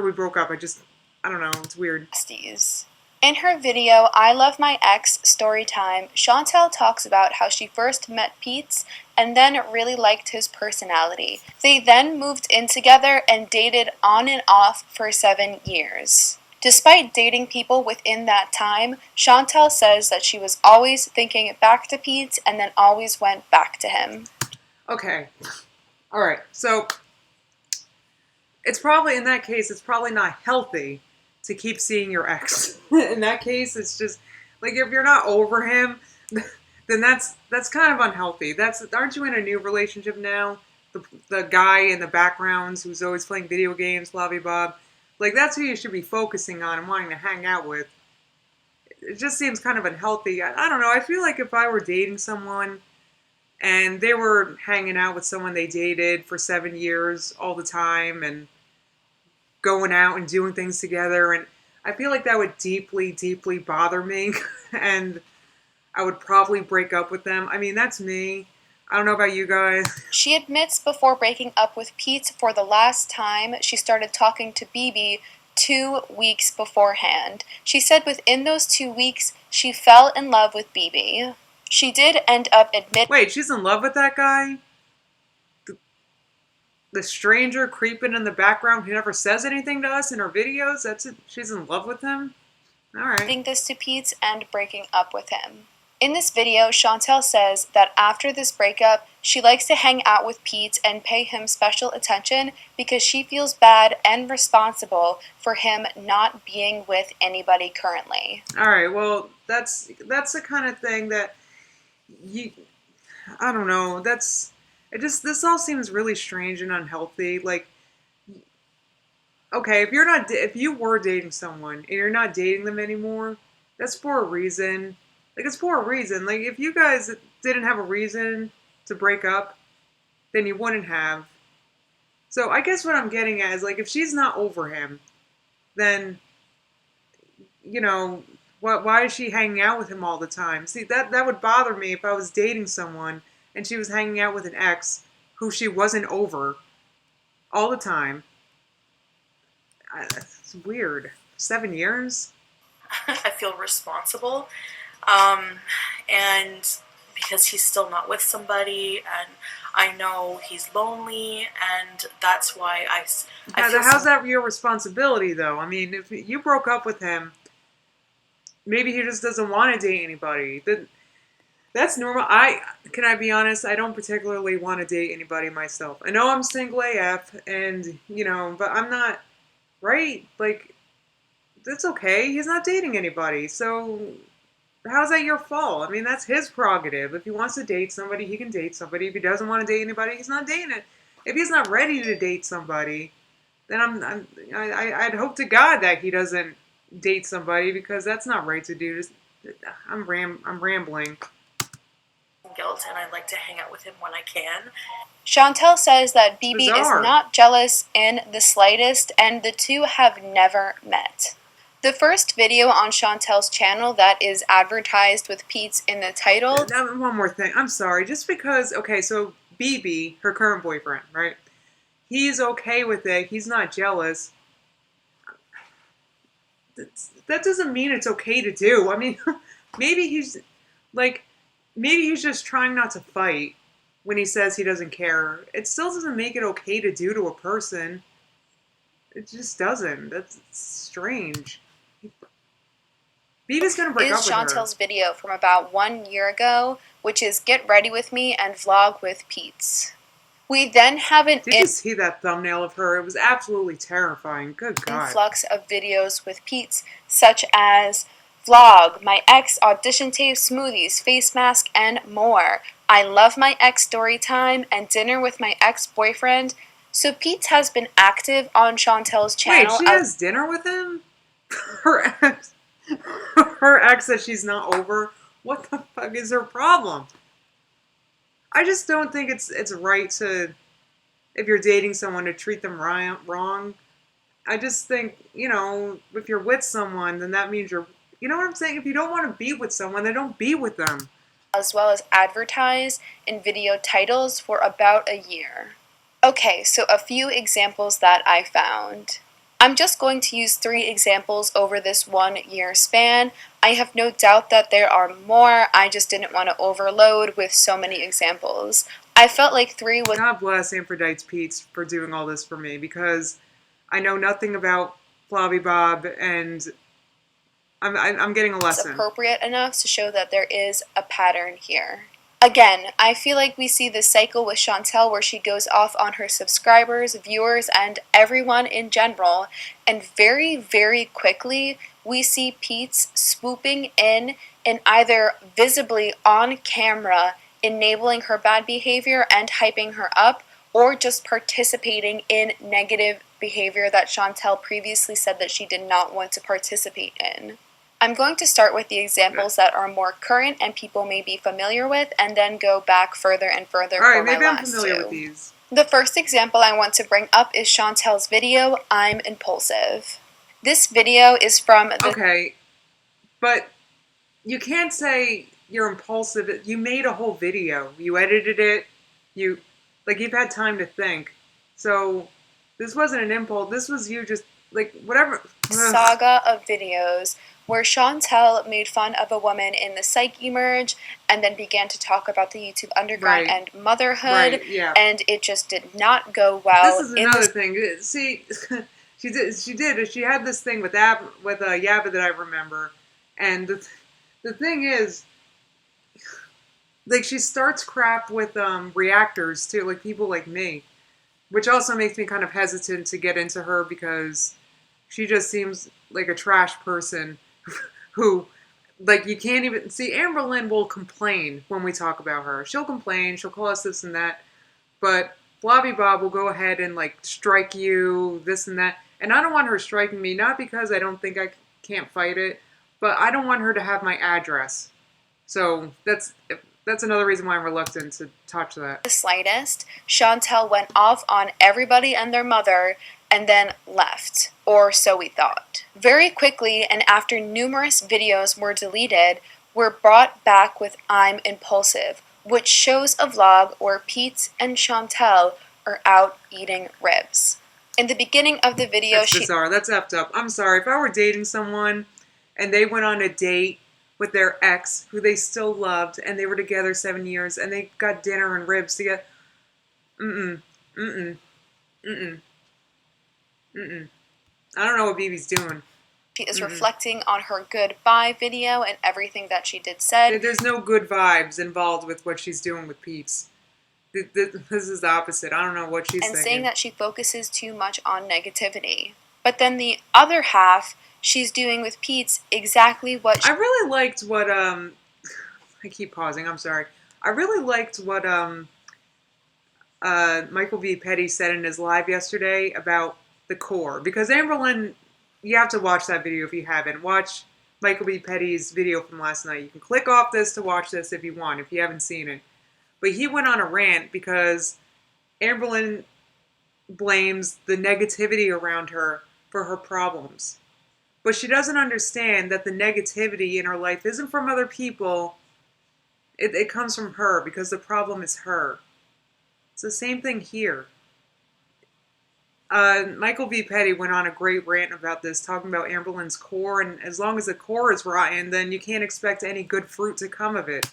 we broke up. I don't know. It's weird.
Besties. In her video, I Love My Ex Storytime, Chantel talks about how she first met Peetz and then really liked his personality. They then moved in together and dated on and off for 7 years. Despite dating people within that time, Chantel says that she was always thinking back to Peetz and then always went back to him.
Okay. All right. So it's probably, in that case, it's probably not healthy to keep seeing your ex. In that case, it's just like, if you're not over him, then that's kind of unhealthy. Aren't you in a new relationship now? The guy in the backgrounds who's always playing video games, blah blah blah. Like, that's who you should be focusing on and wanting to hang out with. It just seems kind of unhealthy. I don't know. I feel like if I were dating someone and they were hanging out with someone they dated for 7 years all the time and going out and doing things together, and I feel like that would deeply, deeply bother me, and I would probably break up with them. I mean, that's me. I don't know about you guys.
She admits before breaking up with Peetz for the last time, she started talking to BB 2 weeks beforehand. She said within those 2 weeks, she fell in love with BB. She did end up admitting...
Wait, she's in love with that guy? The stranger creeping in the background who never says anything to us in her videos? That's it? She's in love with him? Alright.
This to Peetz and breaking up with him. In this video, Chantel says that after this breakup, she likes to hang out with Peetz and pay him special attention because she feels bad and responsible for him not being with anybody currently.
Alright, well, that's the kind of thing that I don't know, this all seems really strange and unhealthy. Like, okay, if you were dating someone and you're not dating them anymore, that's for a reason. Like, it's for a reason. Like, if you guys didn't have a reason to break up, then you wouldn't have. So I guess what I'm getting at is, like, if she's not over him, then, you know, why is she hanging out with him all the time? See, that would bother me if I was dating someone and she was hanging out with an ex who she wasn't over all the time. It's weird. 7 years?
I feel responsible. And because he's still not with somebody, and I know he's lonely, and that's why I feel
how's that your responsibility, though? I mean, if you broke up with him, maybe he just doesn't want to date anybody. That's normal. Can I be honest? I don't particularly want to date anybody myself. I know I'm single AF, and, you know, but I'm not, right? Like, that's okay. He's not dating anybody, so how's that your fault? I mean, that's his prerogative. If he wants to date somebody, he can date somebody. If he doesn't want to date anybody, he's not dating it. If he's not ready to date somebody, then I'd hope to God that he doesn't date somebody, because that's not right to do. I'm rambling.
guilt, and I like to hang out with him when I can.
Chantel says that BB is
Bizarre.
not jealous in the slightest, and the two have never met. The first video on Chantel's channel that is advertised with Peetz in the title.
Now, one more thing. I'm sorry. Just because, okay, so BB, her current boyfriend, right? He's okay with it. He's not jealous. That doesn't mean it's okay to do. I mean, maybe he's just trying not to fight when he says he doesn't care. It still doesn't make it okay to do to a person. It just doesn't. That's strange. BB's gonna break up with her.
Chantel's video from about 1 year ago, which is Get Ready With Me and Vlog with Peetz. We then have an
Did you see that thumbnail of her? It was absolutely terrifying. Good God.
influx of videos with Peetz, such as vlog, my ex, audition tape, smoothies, face mask, and more. I love my ex story time and dinner with my ex-boyfriend. So Peetz has been active on Chantel's channel.
Wait, she has dinner with him? Her ex, her ex that she's not over? What the fuck is her problem? I just don't think it's right to, if you're dating someone, to treat them wrong. I just think, if you're with someone, then that means you're, you know what I'm saying? If you don't want to be with someone, then don't be with them.
As well as advertise in video titles for about a year. Okay, so a few examples that I found. I'm just going to use 3 examples over this 1 year span. I have no doubt that there are more, I just didn't want to overload with so many examples. I felt like 3 was—
God bless Aphrodite's Peetz for doing all this for me, because I know nothing about Flobby Bob, and I'm getting a lesson.
appropriate enough to show that there is a pattern here. Again, I feel like we see this cycle with Chantel where she goes off on her subscribers, viewers, and everyone in general, and very, very quickly we see Peetz swooping in and either visibly on camera enabling her bad behavior and hyping her up, or just participating in negative behavior that Chantel previously said that she did not want to participate in. I'm going to start with the examples that are more current and people may be familiar with, and then go back further and further for
Alright,
my
maybe I'm
last
familiar
2.
with these.
The first example I want to bring up is Chantel's video, I'm Impulsive. This video is from the—
Okay, but you can't say you're impulsive. You made a whole video. You edited it. You've had time to think. So this wasn't an impulse. This was you just, whatever.
saga of videos where Chantel made fun of a woman in the Psyche merge and then began to talk about the YouTube Underground
Right.
and motherhood,
Right, yeah.
and it just did not go well.
This is another thing. See, she did. She had this thing with Yabba that I remember, and the thing is, she starts crap with reactors too, like people like me, which also makes me kind of hesitant to get into her, because she just seems like a trash person who, you can't even see. Amberlynn will complain when we talk about her. She'll complain. She'll call us this and that, but Flobby Bob will go ahead and strike you, this and that. And I don't want her striking me, not because I don't think I can't fight it, but I don't want her to have my address. So that's another reason why I'm reluctant to touch that.
The slightest, Chantel went off on everybody and their mother and then left, or so we thought. Very quickly, and after numerous videos were deleted, we're brought back with I'm Impulsive, which shows a vlog where Peetz and Chantel are out eating ribs. In the beginning of the video,
That's bizarre. That's effed up. I'm sorry. If I were dating someone and they went on a date with their ex, who they still loved, and they were together 7 years, and they got dinner and ribs together, I don't know what BB's doing.
She is reflecting on her goodbye video and everything that she did said.
There's no good vibes involved with what she's doing with Peetz. This is the opposite. I don't know what she's
and
thinking.
saying that she focuses too much on negativity. But then the other half, she's doing with Peetz exactly what
I really liked what I keep pausing, I'm sorry. I really liked what Michael V. Petty said in his live yesterday about the core, because Amberlynn, you have to watch that video if you haven't. Watch Michael B. Petty's video from last night. You can click off this to watch this if you want, if you haven't seen it. But he went on a rant because Amberlynn blames the negativity around her for her problems. But she doesn't understand that the negativity in her life isn't from other people. It comes from her, because the problem is her. It's the same thing here. Michael V. Petty went on a great rant about this, talking about Amberlynn's core, and as long as the core is rotten, then you can't expect any good fruit to come of it.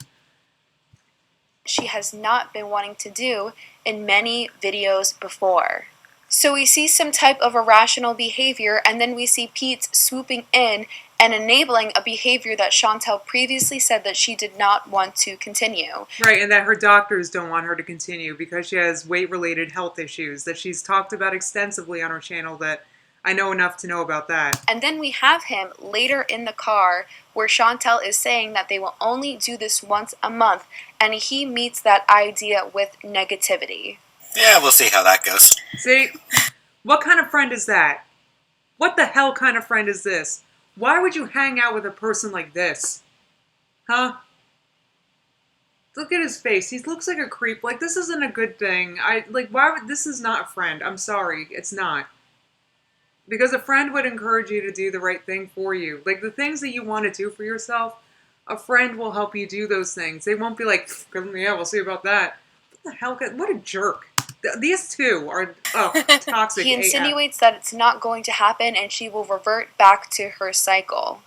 she has not been wanting to do in many videos before. So we see some type of irrational behavior, and then we see Peetz swooping in and enabling a behavior that Chantel previously said that she did not want to continue.
Right, and that her doctors don't want her to continue because she has weight-related health issues that she's talked about extensively on her channel that I know enough to know about that.
And then we have him later in the car where Chantel is saying that they will only do this once a month, and he meets that idea with negativity.
Yeah, we'll see how that goes.
See? What kind of friend is that? What the hell kind of friend is this? Why would you hang out with a person like this? Huh? Look at his face. He looks like a creep. Like, this isn't a good thing. Why would, this is not a friend. I'm sorry. It's not. Because a friend would encourage you to do the right thing for you. Like, the things that you want to do for yourself, a friend will help you do those things. They won't be like, yeah, we'll see about that. What the hell? What a jerk. These two are toxic.
He insinuates that it's not going to happen and she will revert back to her cycle.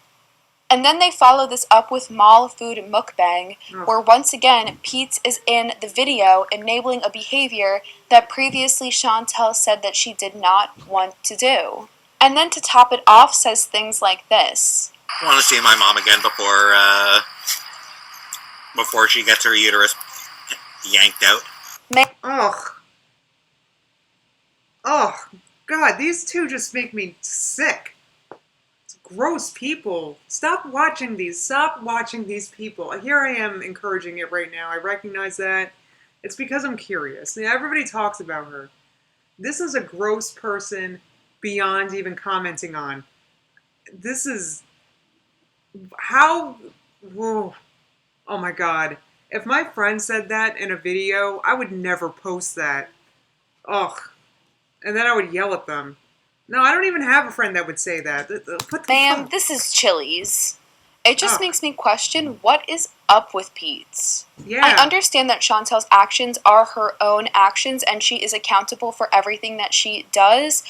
And then they follow this up with mall food mukbang, where once again, Peetz is in the video enabling a behavior that previously Chantel said that she did not want to do. And then to top it off, says things like this.
I want to see my mom again before she gets her uterus yanked out.
Ugh. Oh, God, these two just make me sick. It's gross people. Stop watching these. Stop watching these people. Here I am encouraging it right now. I recognize that. It's because I'm curious. Everybody talks about her. This is a gross person beyond even commenting on. This is... How... Whoa. Oh my God. If my friend said that in a video, I would never post that. Ugh. And then I would yell at them. No, I don't even have a friend that would say that. What the
Ma'am,
fuck?
this is Chili's. It just makes me question what is up with Peetz.
Yeah.
I understand that Chantel's actions are her own actions and she is accountable for everything that she does.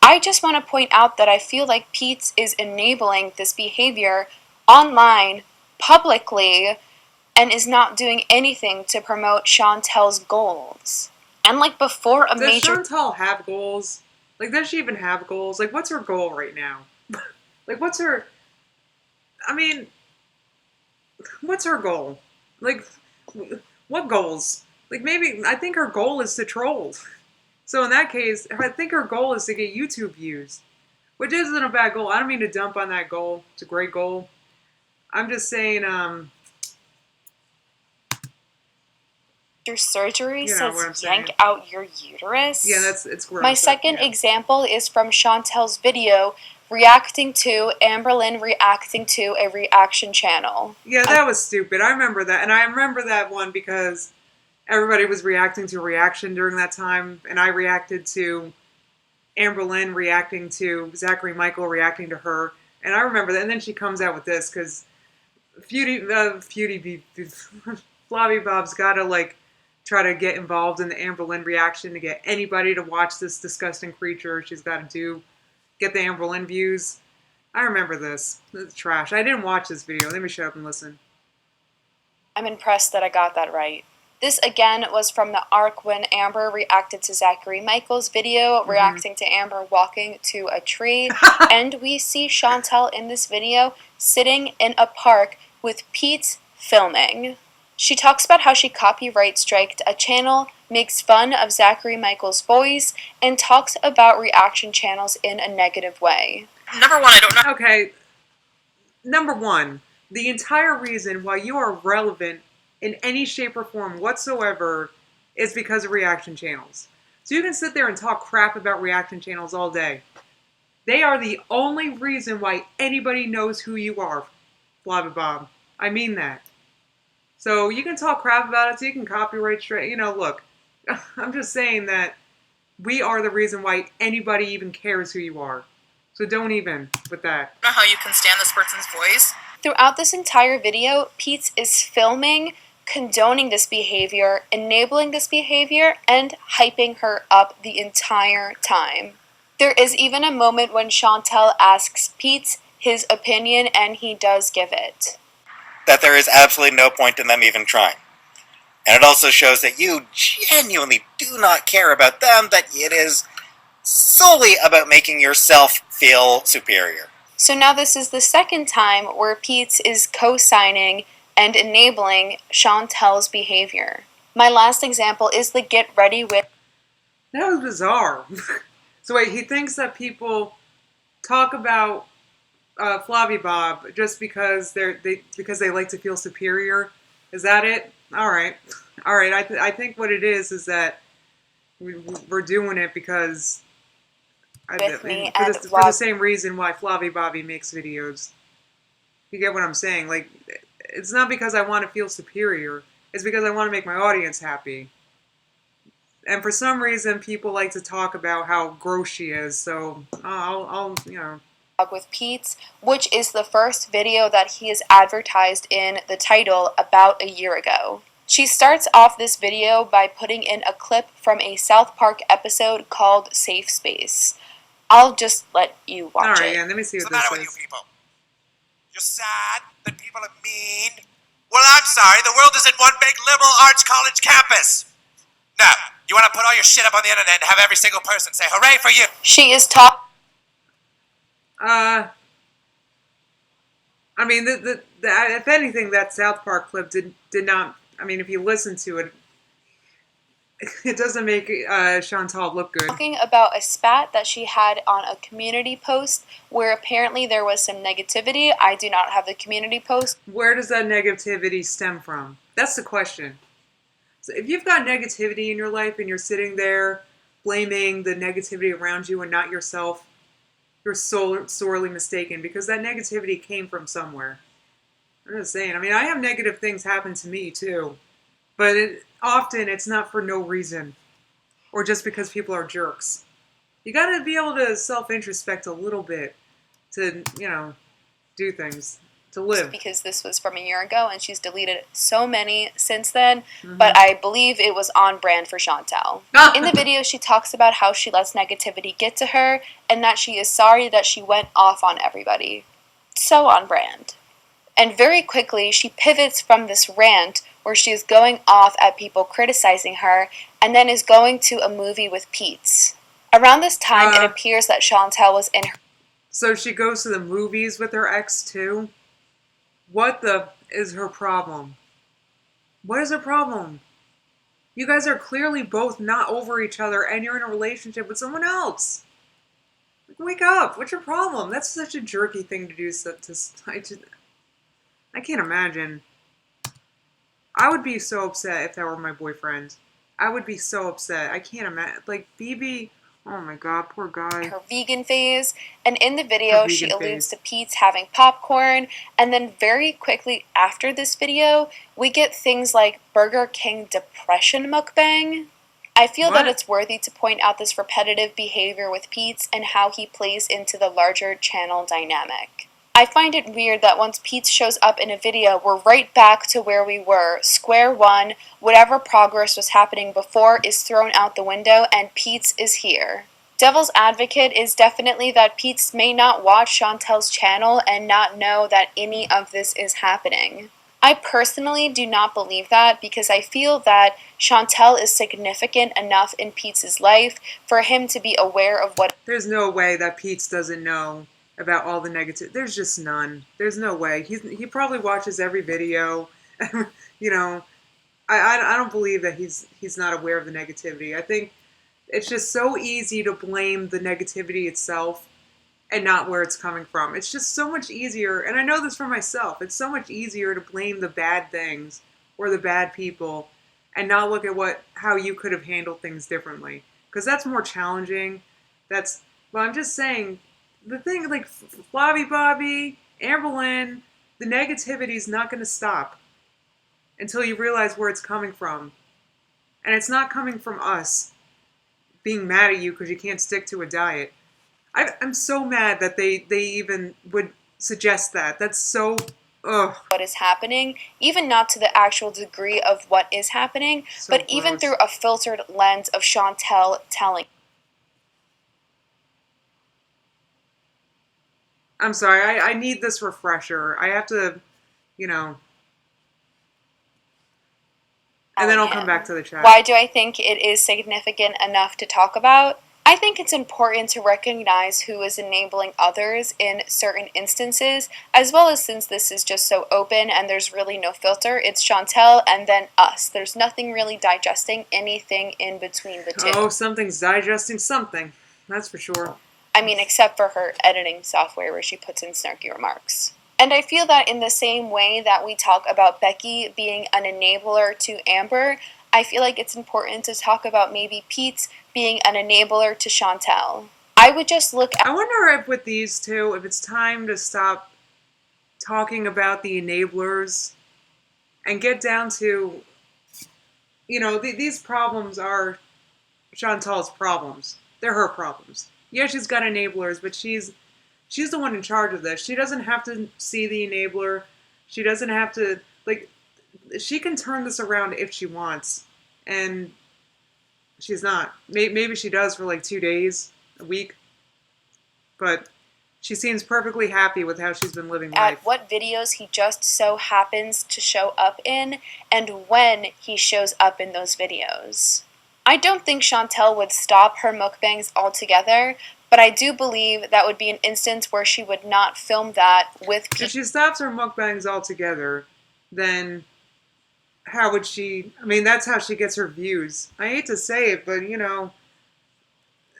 I just want to point out that I feel like Peetz is enabling this behavior online, publicly, and is not doing anything to promote Chantel's goals. And like before a major...
Does Chantel have goals? Like, does she even have goals? Like, what's her goal right now? Like, what's her... I mean... What's her goal? Like, what goals? Like, maybe... I think her goal is to troll. So in that case, I think her goal is to get YouTube views. Which isn't a bad goal. I don't mean to dump on that goal. It's a great goal. I'm just saying,
Your surgery
you know what I'm
says
saying.
yank out your uterus.
Yeah, it's gross.
My second
yeah.
example is from Chantel's video reacting to Amberlynn reacting to a reaction channel.
Yeah, that was stupid. I remember that. And I remember that one because everybody was reacting to a reaction during that time. And I reacted to Amberlynn reacting to Zachary Michael reacting to her. And I remember that. And then she comes out with this because Flobby Bob's got to, like, try to get involved in the Amberlynn reaction to get anybody to watch this disgusting creature. She's got to get the Amberlynn views. I remember this. It's trash. I didn't watch this video. Let me shut up and listen.
I'm impressed that I got that right. This again was from the arc when Amber reacted to Zachary Michael's video, reacting to Amber walking to a tree. And we see Chantel in this video sitting in a park with Peetz filming. She talks about how she copyright striked a channel, makes fun of Zachary Michael's voice, and talks about reaction channels in a negative way.
Number one, I don't know.
Okay. Number one, the entire reason why you are relevant in any shape or form whatsoever is because of reaction channels. So you can sit there and talk crap about reaction channels all day. They are the only reason why anybody knows who you are, Flobby Bob. I mean that. So you can talk crap about it, so you can copyright straight. You know, look, I'm just saying that we are the reason why anybody even cares who you are. So don't even with that.
I don't know how you can stand this person's voice.
Throughout this entire video, Peetz is filming, condoning this behavior, enabling this behavior, and hyping her up the entire time. There is even a moment when Chantel asks Peetz his opinion, and he does give it.
That there is absolutely no point in them even trying. And it also shows that you genuinely do not care about them, that it is solely about making yourself feel superior.
So now this is the second time where Peetz is co-signing and enabling Chantel's behavior. My last example is the get ready with...
That was bizarre. So wait, he thinks that people talk about Flavie Bob just because because they like to feel superior. Is that it? All right. I think what it is that we're doing it because
With me
for
and
the same reason why Flavie Bobby makes videos. You get what I'm saying? Like, it's not because I want to feel superior. It's because I want to make my audience happy. And for some reason, people like to talk about how gross she is. So I'll
with Peetz, which is the first video that he has advertised in the title about a year ago. She starts off this video by putting in a clip from a South Park episode called Safe Space. I'll just let you watch it.
Alright, yeah, let me see what this is.
What's the matter with you people? You're sad that people are mean? Well, I'm sorry, the world isn't one big liberal arts college campus. No, you want to put all your shit up on the internet and have every single person say, hooray for you.
She is talking.
I mean, if anything, that South Park clip did not. I mean, if you listen to it, it doesn't make Chantal look good.
Talking about a spat that she had on a community post where apparently there was some negativity. I do not have the community post.
Where does that negativity stem from? That's the question. So if you've got negativity in your life and you're sitting there blaming the negativity around you and not yourself, you're sorely mistaken, because that negativity came from somewhere. I'm just saying. I mean, I have negative things happen to me too, but often it's not for no reason, or just because people are jerks. You gotta be able to self-introspect a little bit to, do things, to live.
Because this was from a year ago and she's deleted so many since then, but I believe it was on brand for Chantal. In the video, she talks about how she lets negativity get to her and that she is sorry that she went off on everybody. So on brand. And very quickly, she pivots from this rant where she is going off at people criticizing her and then is going to a movie with Peetz. Around this time, it appears that Chantal was in her...
So she goes to the movies with her ex too? What is her problem? What is her problem? You guys are clearly both not over each other and you're in a relationship with someone else. Wake up. What's your problem? That's such a jerky thing to do. I can't imagine. I would be so upset if that were my boyfriend. I would be so upset. I can't imagine. Like, Phoebe, oh my god, poor guy.
Her vegan phase, and in the video she alludes to Peetz having popcorn, and then very quickly after this video, we get things like Burger King depression mukbang. I feel that it's worthy to point out this repetitive behavior with Peetz and how he plays into the larger channel dynamic. I find it weird that once Peetz shows up in a video, we're right back to where we were. Square one, whatever progress was happening before is thrown out the window, and Peetz is here. Devil's advocate is definitely that Peetz may not watch Chantal's channel and not know that any of this is happening. I personally do not believe that because I feel that Chantal is significant enough in Peetz's life for him to be aware of what...
There's no way that Peetz doesn't know about all the negative. There's just none. There's no way. He probably watches every video. I don't believe that he's not aware of the negativity. I think it's just so easy to blame the negativity itself and not where it's coming from. It's just so much easier, and I know this for myself, it's so much easier to blame the bad things or the bad people and not look at how you could have handled things differently. Because that's more challenging. I'm just saying, the thing, like, Flavie Bobby, Amberlynn, the negativity is not going to stop until you realize where it's coming from. And it's not coming from us being mad at you because you can't stick to a diet. I'm so mad that they even would suggest that. That's so... ugh.
What is happening, even not to the actual degree of what is happening,
So
but even
gross.
through a filtered lens of Chantal telling.
I'm sorry, I need this refresher. I have to, and then I'll come back to the chat.
Why do I think it is significant enough to talk about? I think it's important to recognize who is enabling others in certain instances, as well as since this is just so open and there's really no filter, it's Chantal and then us. There's nothing really digesting anything in between the two.
Oh, something's digesting something. That's for sure.
I mean, except for her editing software where she puts in snarky remarks. And I feel that in the same way that we talk about Becky being an enabler to Amber, I feel like it's important to talk about maybe Peetz being an enabler to Chantel. I would just look at...
I wonder if with these two, if it's time to stop talking about the enablers and get down to, you know, these problems are Chantal's problems. They're her problems. Yeah, she's got enablers, but she's the one in charge of this. She doesn't have to see the enabler. She doesn't have to, like, she can turn this around if she wants. And she's not. Maybe she does for like 2 days, a week. But she seems perfectly happy with how she's been living life.
At what videos he just so happens to show up in, and when he shows up in those videos. I don't think Chantel would stop her mukbangs altogether, but I do believe that would be an instance where she would not film that with people.
If she stops her mukbangs altogether, then how would she... I mean, that's how she gets her views. I hate to say it, but, you know,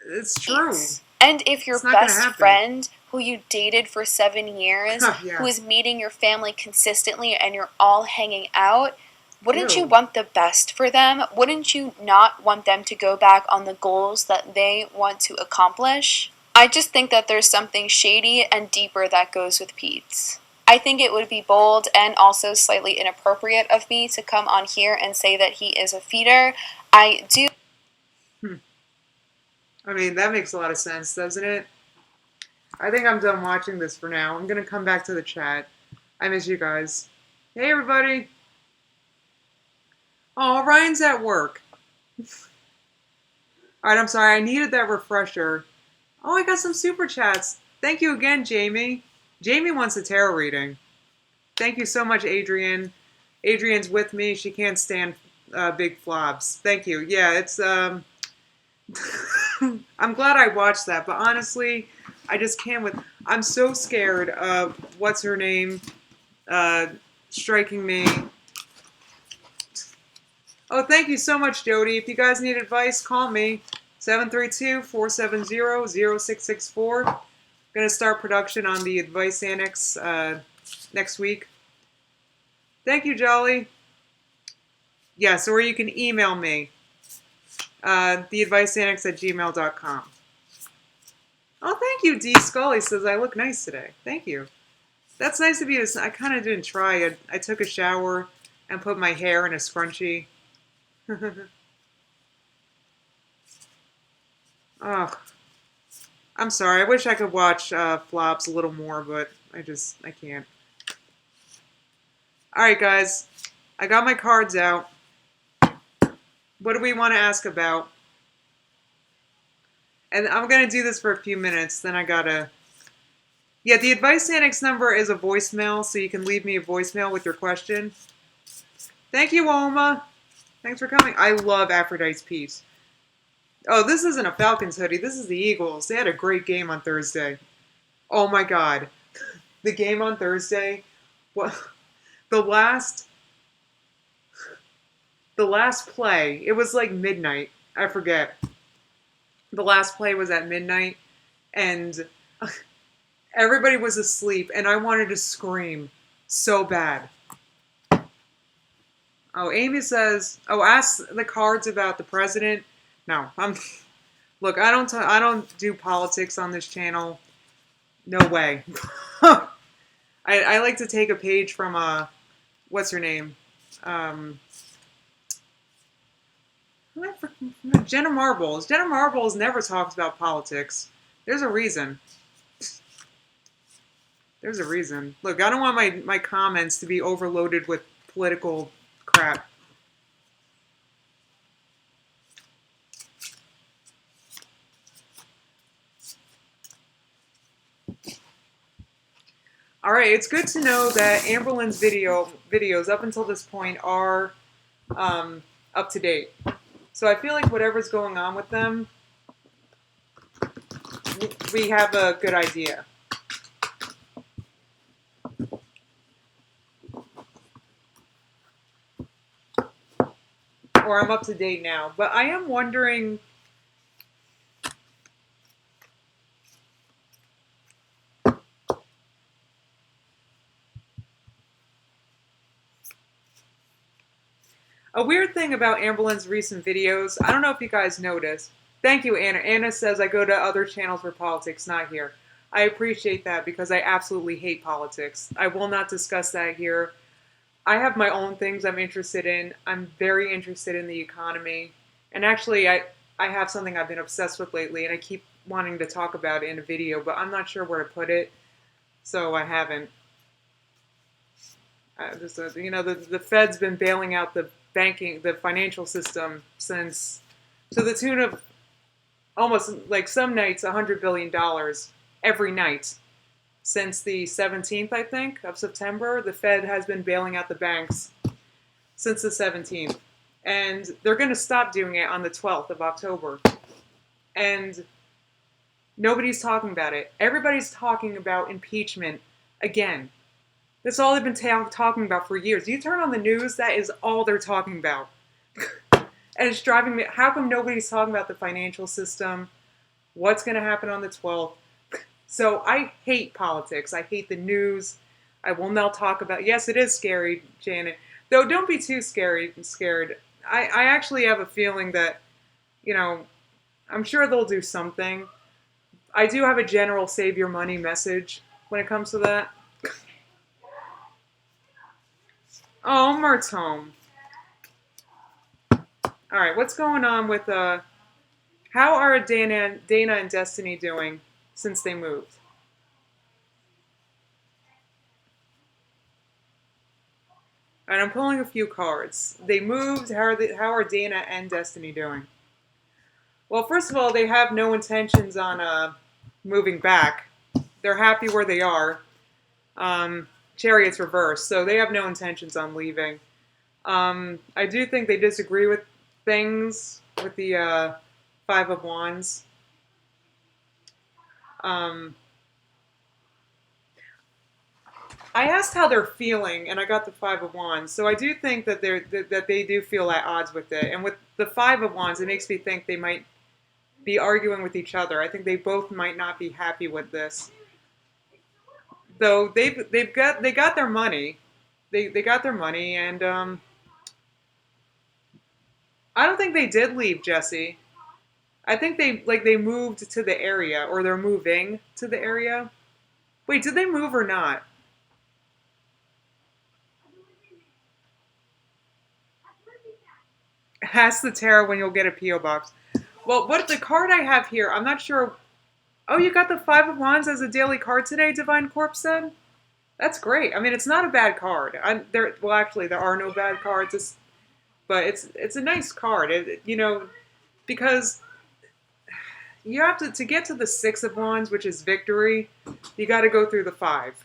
it's true.
And if your best friend, who you dated for 7 years,
Yeah.
who is meeting your family consistently and you're all hanging out, wouldn't you want the best for them? Wouldn't you not want them to go back on the goals that they want to accomplish? I just think that there's something shady and deeper that goes with Peetz. I think it would be bold and also slightly inappropriate of me to come on here and say that he is a feeder. I do...
I mean, that makes a lot of sense, doesn't it? I think I'm done watching this for now. I'm going to come back to the chat. I miss you guys. Hey, everybody. Oh, Ryan's at work. Alright, I'm sorry. I needed that refresher. Oh, I got some super chats. Thank you again, Jamie. Jamie wants a tarot reading. Thank you so much, Adrian. Adrian's with me. She can't stand big flops. Thank you. Yeah, it's... I'm glad I watched that, but honestly, I just can't with... I'm so scared of what's-her-name striking me. Oh, thank you so much, Jody. If you guys need advice, call me. 732-470-0664. I'm going to start production on the Advice Annex next week. Thank you, Jolly. Yes, or you can email me. theadviceannex@gmail.com. Oh, thank you, D. Scully says I look nice today. Thank you. That's nice of you. I kind of didn't try. I took a shower and put my hair in a scrunchie. Oh, I'm sorry. I wish I could watch flops a little more, but I can't. Alright, guys. I got my cards out. What do we want to ask about? And I'm going to do this for a few minutes, then I gotta... Yeah, the Advice Annex number is a voicemail, so you can leave me a voicemail with your question. Thank you, Oma. Thanks for coming. I love Aphrodite's Piece. Oh, this isn't a Falcons hoodie. This is the Eagles. They had a great game on Thursday. Oh my God. The game on Thursday. What? The last play. It was like midnight. I forget. The last play was at midnight. And everybody was asleep. And I wanted to scream so bad. Oh, Amy says, oh, ask the cards about the president. No, look, I don't do politics on this channel. No way. I like to take a page from, what's her name? Jenna Marbles. Jenna Marbles never talks about politics. There's a reason. There's a reason. Look, I don't want my comments to be overloaded with political crap. Alright, it's good to know that Amberlynn's videos up until this point are up to date. So I feel like whatever's going on with them, we have a good idea. Or I'm up to date now. But I am wondering... A weird thing about Amberlynn's recent videos, I don't know if you guys noticed. Thank you, Anna. Anna says I go to other channels for politics, not here. I appreciate that because I absolutely hate politics. I will not discuss that here. I have my own things I'm interested in. I'm very interested in the economy. And actually, I have something I've been obsessed with lately, and I keep wanting to talk about it in a video, but I'm not sure where to put it, so I haven't. The Fed's been bailing out the financial system since, to the tune of almost, like some nights, $100 billion every night. Since the 17th, I think, of September, the Fed has been bailing out the banks since the 17th. And they're going to stop doing it on the 12th of October. And nobody's talking about it. Everybody's talking about impeachment again. That's all they've been talking about for years. You turn on the news, that is all they're talking about. And it's driving me. How come nobody's talking about the financial system? What's going to happen on the 12th? So I hate politics. I hate the news. I will not talk about. Yes, it is scary, Janet. Though don't be too scared. I actually have a feeling that, I'm sure they'll do something. I do have a general save your money message when it comes to that. Oh, Mert's home. All right, what's going on with how are Dana and Destiny doing since they moved? All right, I'm pulling a few cards. They moved. How are Dana and Destiny doing? Well, first of all, they have no intentions on moving back. They're happy where they are. Chariot's reversed, so they have no intentions on leaving. I do think they disagree with things with the Five of Wands. I asked how they're feeling, and I got the Five of Wands. So I do think that they do feel at odds with it. And with the Five of Wands, it makes me think they might be arguing with each other. I think they both might not be happy with this. Though they got their money. They got their money, and I don't think they did leave, Jesse. I think they moved to the area, or they're moving to the area. Wait, did they move or not? Ask the tarot when you'll get a P.O. box. Well, what the card I have here, I'm not sure. Oh, you got the Five of Wands as a daily card today, Divine Corpse said? That's great. I mean, it's not a bad card. Well, actually, there are no bad cards. But it's a nice card. Because you have to get to the Six of Wands, which is victory. You got to go through the Five.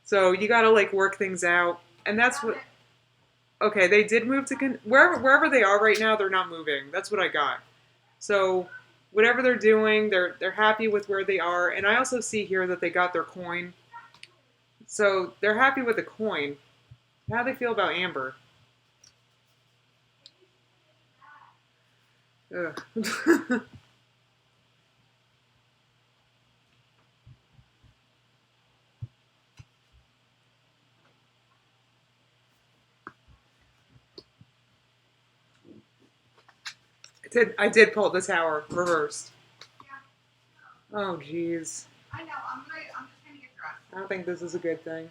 So you got to work things out, and that's what. Okay, they did move to wherever they are right now. They're not moving. That's what I got. So whatever they're doing, they're happy with where they are. And I also see here that they got their coin. So they're happy with the coin. How do they feel about Amber? Ugh. I did pull the Tower reversed. Oh, jeez.
I know. I'm just gonna get dressed.
I don't think this is a good thing.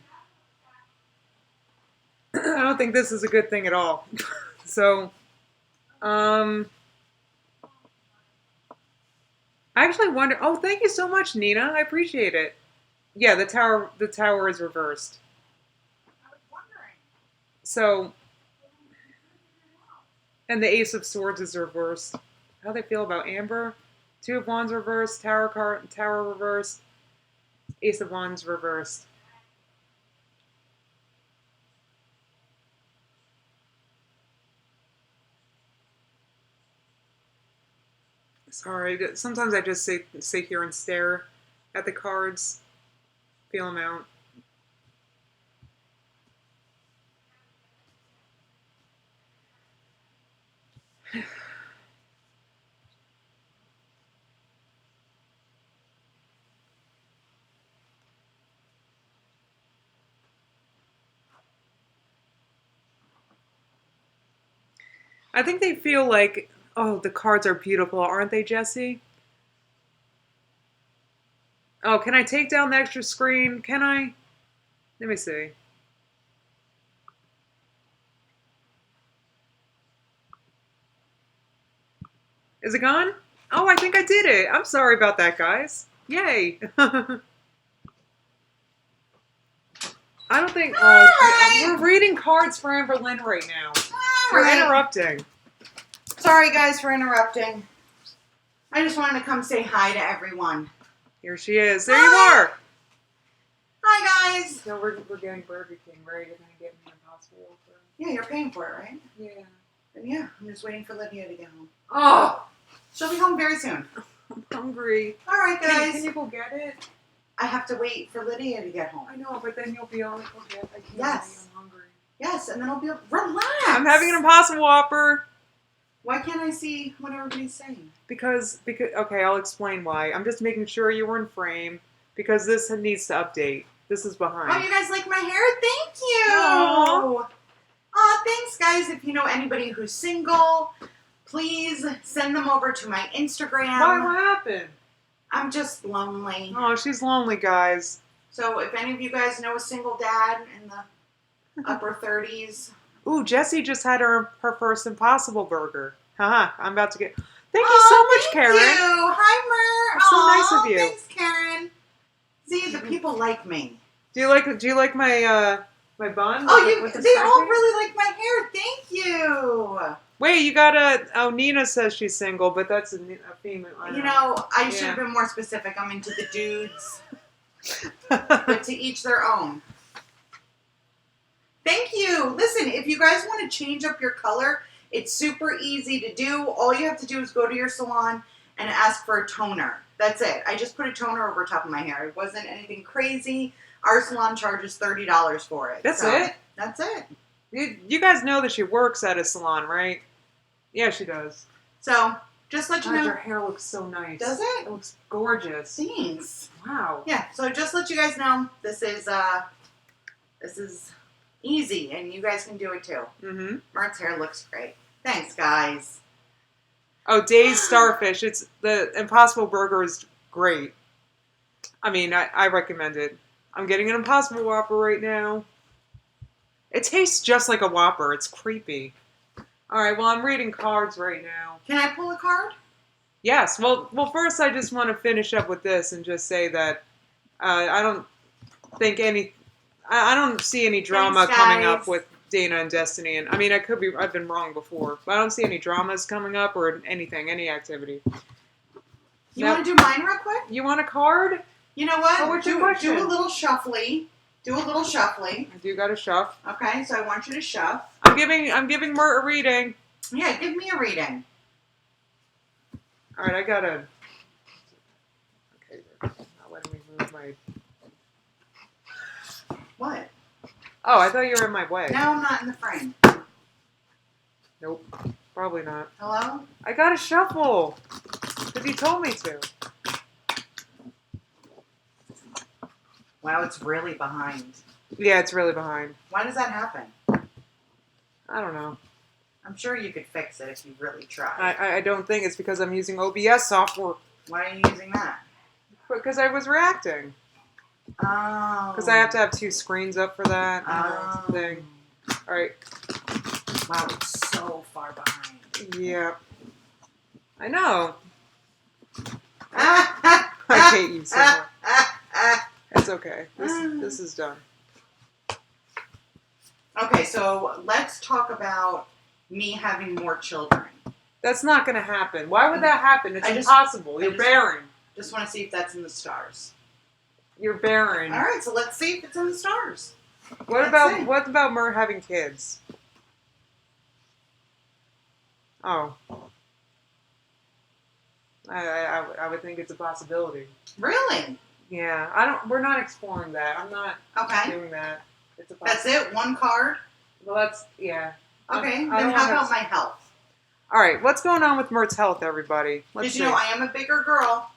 I don't think this is a good thing at all. So, I actually wonder. Oh, thank you so much, Nina. I appreciate it. Yeah, the tower is reversed.
I was wondering.
So, and the Ace of Swords is reversed. How do they feel about Amber? Two of Wands reversed. Tower reversed. Ace of Wands reversed. Sorry, sometimes I just sit here and stare at the cards, feel them out. I think they feel like, oh, the cards are beautiful, aren't they, Jesse? Oh, can I take down the extra screen? Can I? Let me see. Is it gone? Oh, I think I did it. I'm sorry about that, guys. Yay. I don't think... we're reading cards for Amber Lynn right now. We're interrupting.
Sorry, guys, for interrupting. I just wanted to come say hi to everyone.
Here she is. There you are.
Hi, guys.
So we're getting Burger King, right? You're going to get me Impossible.
Yeah, you're paying for it, right?
Yeah.
And yeah, I'm just waiting for Lydia to get home.
Oh,
She'll be home very soon.
I'm hungry.
All right, guys.
Can you go get it?
I have to wait for Lydia to get home.
I know, but then you'll be all like, okay, I can't.
Yes.
I'm hungry.
Yes, and then I'll be able... Relax.
I'm having an Impossible Whopper.
Why can't I see what everybody's saying?
Because, okay, I'll explain why. I'm just making sure you were in frame because this needs to update. This is behind.
Oh, you guys like my hair? Thank you.
Aww.
Oh, thanks, guys. If you know anybody who's single, please send them over to my Instagram.
Why? What happened?
I'm just lonely.
Oh, she's lonely, guys.
So if any of you guys know a single dad in the upper 30s.
Ooh, Jessie just had her first Impossible Burger. Haha, I'm about to get... Thank you so much, Karen.
Thank you. Hi, Mer.
That's so nice of you.
Thanks, Karen. See, the people like me.
Do you like my my bun?
Oh, they all really like my hair. Thank you.
Wait, you got oh, Nina says she's single, but that's a female.
You know, I should have been more specific. I'm into the dudes. But to each their own. Thank you. Listen, if you guys want to change up your color, it's super easy to do. All you have to do is go to your salon and ask for a toner. That's it. I just put a toner over top of my hair. It wasn't anything crazy. Our salon charges $30 for it.
That's it?
That's it.
You guys know that she works at a salon, right? Yeah, she does.
So, just let you know.
Her hair looks so nice.
Does it?
It looks gorgeous.
Thanks.
Wow.
Yeah, so just let you guys know, this is easy, and you guys can do it too.
Mm-hmm.
Mart's hair looks great. Thanks, guys.
Oh, Dave's Starfish. It's the Impossible Burger is great. I mean, I recommend it. I'm getting an Impossible Whopper right now. It tastes just like a Whopper. It's creepy. All right, well, I'm reading cards right now.
Can I pull a card?
Yes. Well, first I just want to finish up with this and just say that I don't think I don't see any drama coming up with Dana and Destiny. And I mean, I've been wrong before, but I don't see any dramas coming up or anything, any activity.
You want to do mine real quick?
You want a card?
You know what?
Oh, what's your question?
Do a little shuffly. I
do got to shuff.
Okay, so I want you to shuff.
I'm giving Mert a reading.
Yeah, give me a reading.
All right, I gotta. Okay, not letting me move my.
What?
Oh, I thought you were in my way.
No, I'm not in the frame.
Nope, probably not.
Hello?
I gotta shuffle because you told me to.
Wow, it's really behind.
Yeah, it's really behind.
Why does that happen?
I don't know.
I'm sure you could fix it if you really tried.
I don't think it's because I'm using OBS software.
Why are you using that?
Because I was reacting.
Oh.
Because I have to have two screens up for that.
Oh.
Thing. All right.
Wow, it's so far behind.
Yeah. I know.
I
I hate you so much. It's okay. This is done.
Okay, so let's talk about me having more children.
That's not going to happen. Why would that happen? It's impossible. You're barren.
Just want to see if that's in the stars.
You're barren.
All right, so let's see if it's in the stars.
What about Mer having kids? Oh. I would think it's a possibility.
Really?
Yeah. We're not exploring that. I'm not doing that. It's a possibility.
That's it? One card?
Well, yeah.
Okay, then how about my health?
All right, what's going on with Mert's health, everybody?
Did you know I am a bigger girl?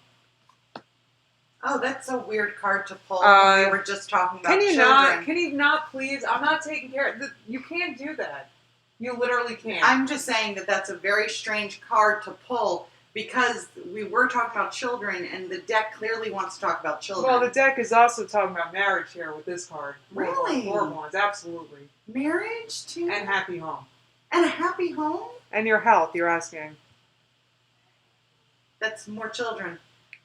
Oh, that's a weird card to pull. We were just talking about children.
Can you not, please? I'm not taking care of... You can't do that. You literally can't.
I'm just saying that that's a very strange card to pull because we were talking about children, and the deck clearly wants to talk about children.
Well, the deck is also talking about marriage here with this card.
Really?
Four of Wands, absolutely.
Marriage too?
And happy home.
And a happy home?
And your health, you're asking.
That's more children.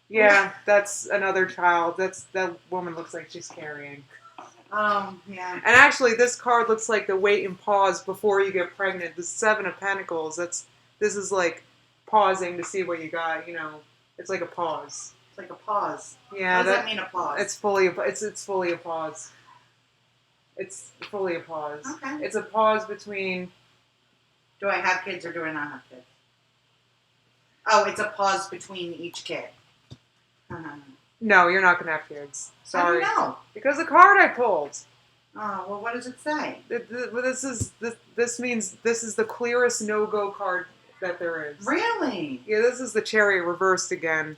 Yeah, that's another child. That woman looks like she's carrying.
Yeah.
And actually, this card looks like the wait and pause before you get pregnant. The Seven of Pentacles. This is like pausing to see what you got. You know, it's like a pause.
It's like a pause.
Yeah.
What does that mean, a pause?
It's fully a pause. It's fully a pause.
Okay.
It's a pause between.
Do I have kids or do I not have kids? Oh, it's a pause between each kid.
No, you're not gonna have kids. Sorry.
How do you know?
Because the card I pulled.
Oh, well, what does it say?
This means this is the clearest no-go card that there is.
Really?
Yeah, this is the Chariot reversed again.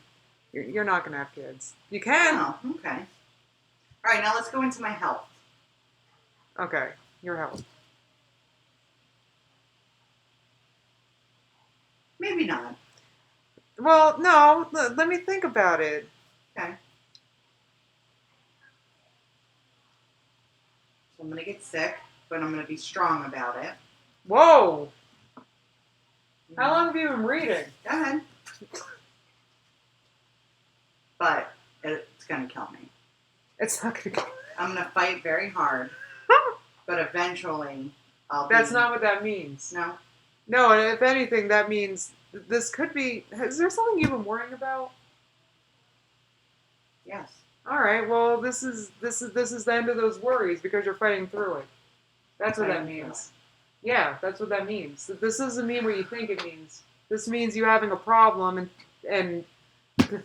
You're not gonna have kids. You can.
Oh, okay. All right, now let's go into my health.
Okay, your health.
Maybe not.
Well, no. Let me think about it.
Okay. So I'm going to get sick, but I'm going to be strong about it.
Whoa! How long have you been reading?
Go ahead. But it's going to kill me.
It's not gonna.
I'm going to fight very hard, but eventually I'll
That's
be...
not what that means.
No?
No, and if anything, that means this could be. Is there something you've been worrying about?
Yes.
All right. Well, this is the end of those worries because you're fighting through it. That's what that means. Yeah, that's what that means. This doesn't mean what you think it means. This means you having a problem, and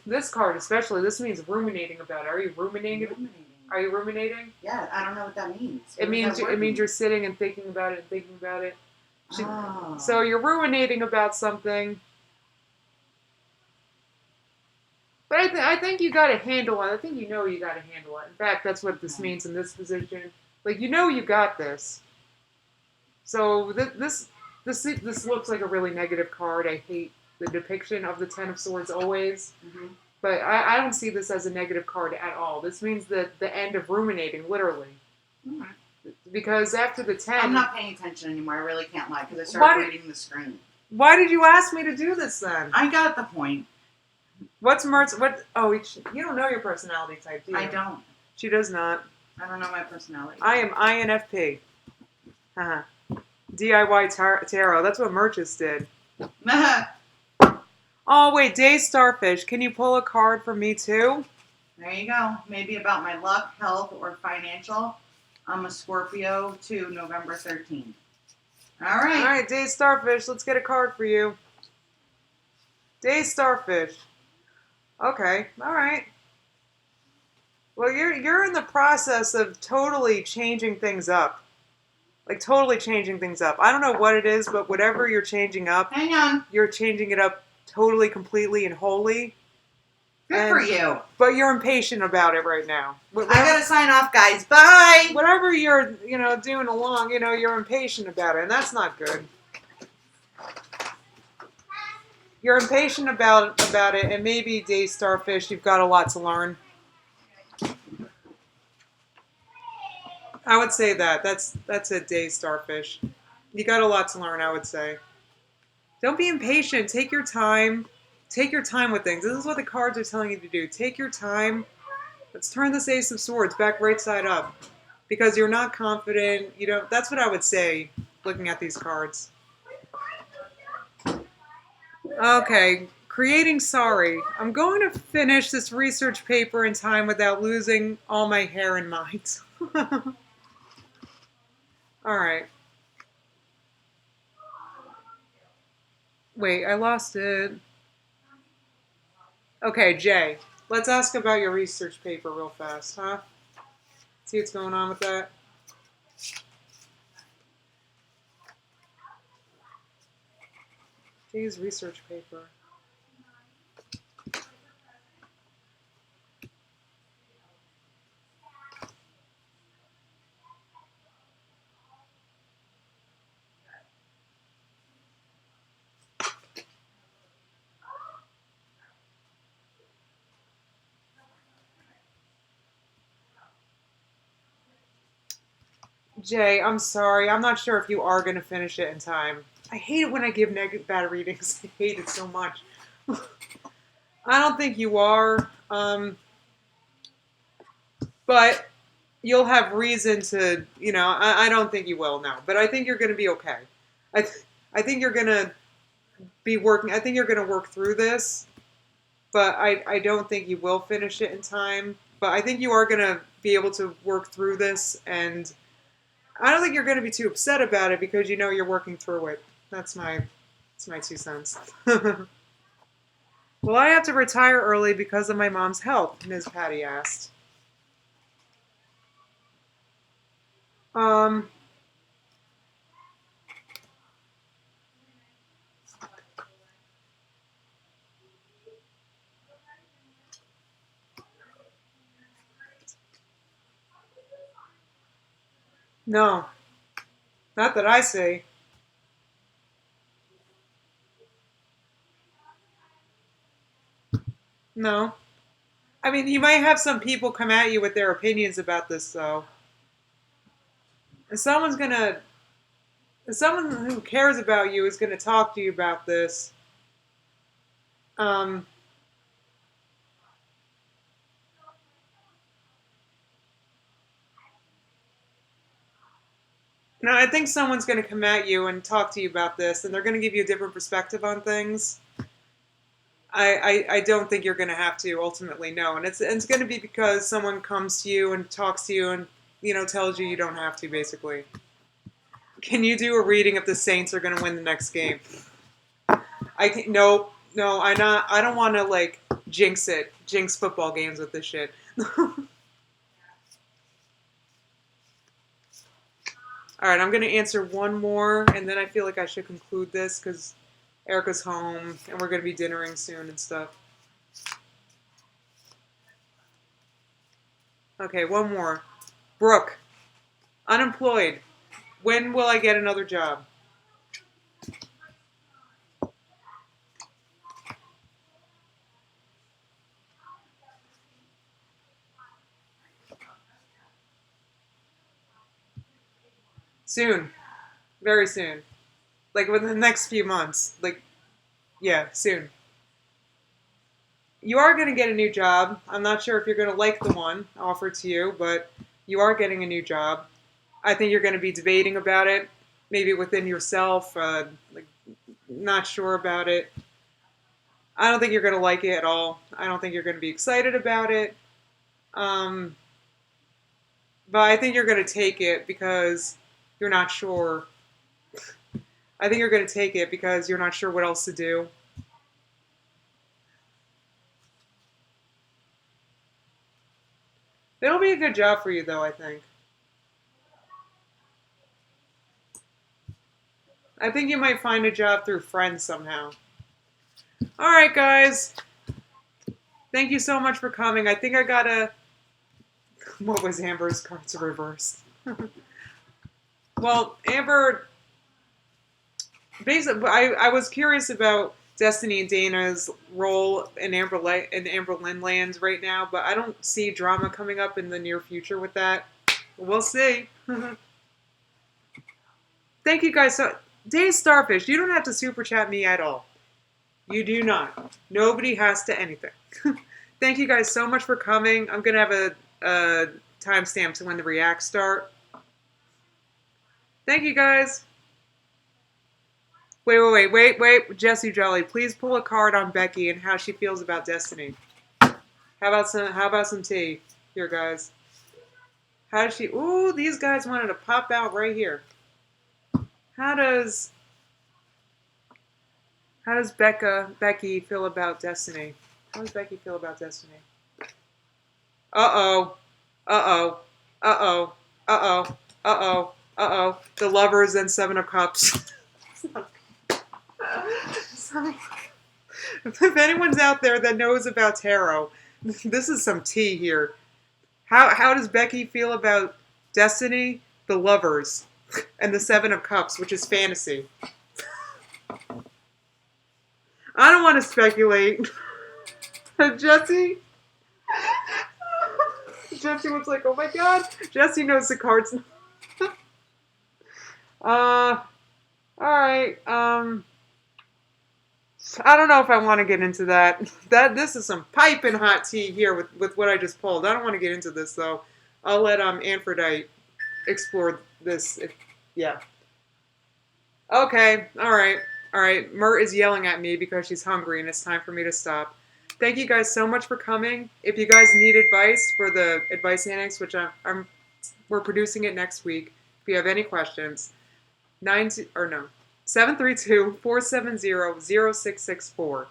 this card especially. This means ruminating about it. Are you ruminating? Are you ruminating?
Yeah, I don't know what that means.
It means you're sitting and thinking about it and thinking about it.
Oh.
So you're ruminating about something. But I think you got a handle on it. I think you know you got a handle on it. In fact, that's what this means in this position. Like, you know you got this. So this looks like a really negative card. I hate the depiction of the Ten of Swords always.
Mm-hmm.
But I don't see this as a negative card at all. This means the end of ruminating, literally.
All right.
Because after the 10...
I'm not paying attention anymore. I really can't lie because I started reading the screen.
Why did you ask me to do this then?
I got the point.
What's Mert's... What? Oh, you don't know your personality type, do you?
I don't.
She does not.
I don't know my personality.
I am INFP. Haha. DIY Tarot. That's what Merchants did. Oh, wait. Days Starfish. Can you pull a card for me, too?
There you go. Maybe about my luck, health, or financial. I'm a Scorpio to November 13th. All right.
All right, Days Starfish. Let's get a card for you. Days Starfish. Okay. All right. Well, you're in the process of totally changing things up. Like, totally changing things up. I don't know what it is, but whatever you're changing up,
Hang on.
you're changing it up totally, completely, and wholly.
Good for you.
But you're impatient about it right now.
I gotta sign off, guys. Bye.
Whatever you're, doing along, you're impatient about it, and that's not good. You're impatient about it, and maybe, Days Starfish, you've got a lot to learn. I would say that. That's it, Days Starfish. You got a lot to learn, I would say. Don't be impatient. Take your time. Take your time with things. This is what the cards are telling you to do. Take your time. Let's turn this Ace of Swords back right side up. Because you're not confident. That's what I would say, looking at these cards. Okay. Creating sorry. I'm going to finish this research paper in time without losing all my hair and mind. Alright. Wait, I lost it. Okay, Jay. Let's ask about your research paper real fast, huh? See what's going on with that? Jay's research paper. Jay, I'm sorry. I'm not sure if you are going to finish it in time. I hate it when I give bad readings. I hate it so much. I don't think you are. But you'll have reason to, I don't think you will, no. But I think you're going to be okay. I think you're going to be working, I think you're going to work through this. But I don't think you will finish it in time. But I think you are going to be able to work through this. And I don't think you're going to be too upset about it because you know you're working through it. That's my 2 cents. Will I have to retire early because of my mom's health? Ms. Patty asked. No. Not that I see. No. I mean, you might have some people come at you with their opinions about this, though. And someone who cares about you is going to talk to you about this. No, I think someone's going to come at you and talk to you about this, and they're going to give you a different perspective on things. I don't think you're going to have to ultimately know, and it's going to be because someone comes to you and talks to you and tells you don't have to. Basically, can you do a reading if the Saints are going to win the next game? No, I don't want to jinx football games with this shit. All right, I'm going to answer one more, and then I feel like I should conclude this because Erica's home, and we're going to be dinnering soon and stuff. Okay, one more. Brooke, unemployed. When will I get another job? Soon. Very soon. Within the next few months. Yeah, soon. You are going to get a new job. I'm not sure if you're going to like the one offered to you, but you are getting a new job. I think you're going to be debating about it, maybe within yourself, not sure about it. I don't think you're going to like it at all. I don't think you're going to be excited about it. But I think you're going to take it because you're not sure. I think you're going to take it because you're not sure what else to do. It'll be a good job for you, though, I think. I think you might find a job through friends somehow. All right, guys. Thank you so much for coming. I think I got a... What was Amber's cards reversed? Well, Amber... Basically, I was curious about Destiny and Dana's role in Amber Lynn Lands right now, but I don't see drama coming up in the near future with that. We'll see. Thank you guys so... Dave Starfish, you don't have to super chat me at all. You do not. Nobody has to anything. Thank you guys so much for coming. I'm going to have a timestamp to when the reacts start. Thank you guys. Wait. Jessie Jolly, please pull a card on Becky and how she feels about Destiny. How about some tea here, guys? How does she... Ooh, these guys wanted to pop out right here. How does Becky feel about Destiny? How does Becky feel about Destiny? Uh-oh. The Lovers and 7 of Cups. If anyone's out there that knows about tarot, this is some tea here. How does Becky feel about Destiny, the Lovers, and the 7 of Cups, which is fantasy? I don't want to speculate. Jesse was like, oh my god. Jesse knows the cards. Alright, I don't know if I want to get into that. This is some piping hot tea here with what I just pulled. I don't want to get into this, though. I'll let Aphrodite explore this. Yeah. Okay, alright. Alright, Mert is yelling at me because she's hungry and it's time for me to stop. Thank you guys so much for coming. If you guys need advice for the Advice Annex, which we're producing it next week, if you have any questions, 732-470-0664.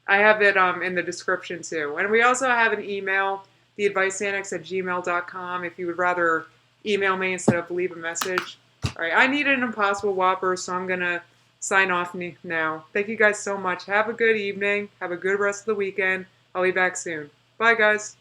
I have it in the description too. And we also have an email, theadviceannex@gmail.com, if you would rather email me instead of leave a message. All right, I need an Impossible Whopper, so I'm going to sign off now. Thank you guys so much. Have a good evening. Have a good rest of the weekend. I'll be back soon. Bye, guys.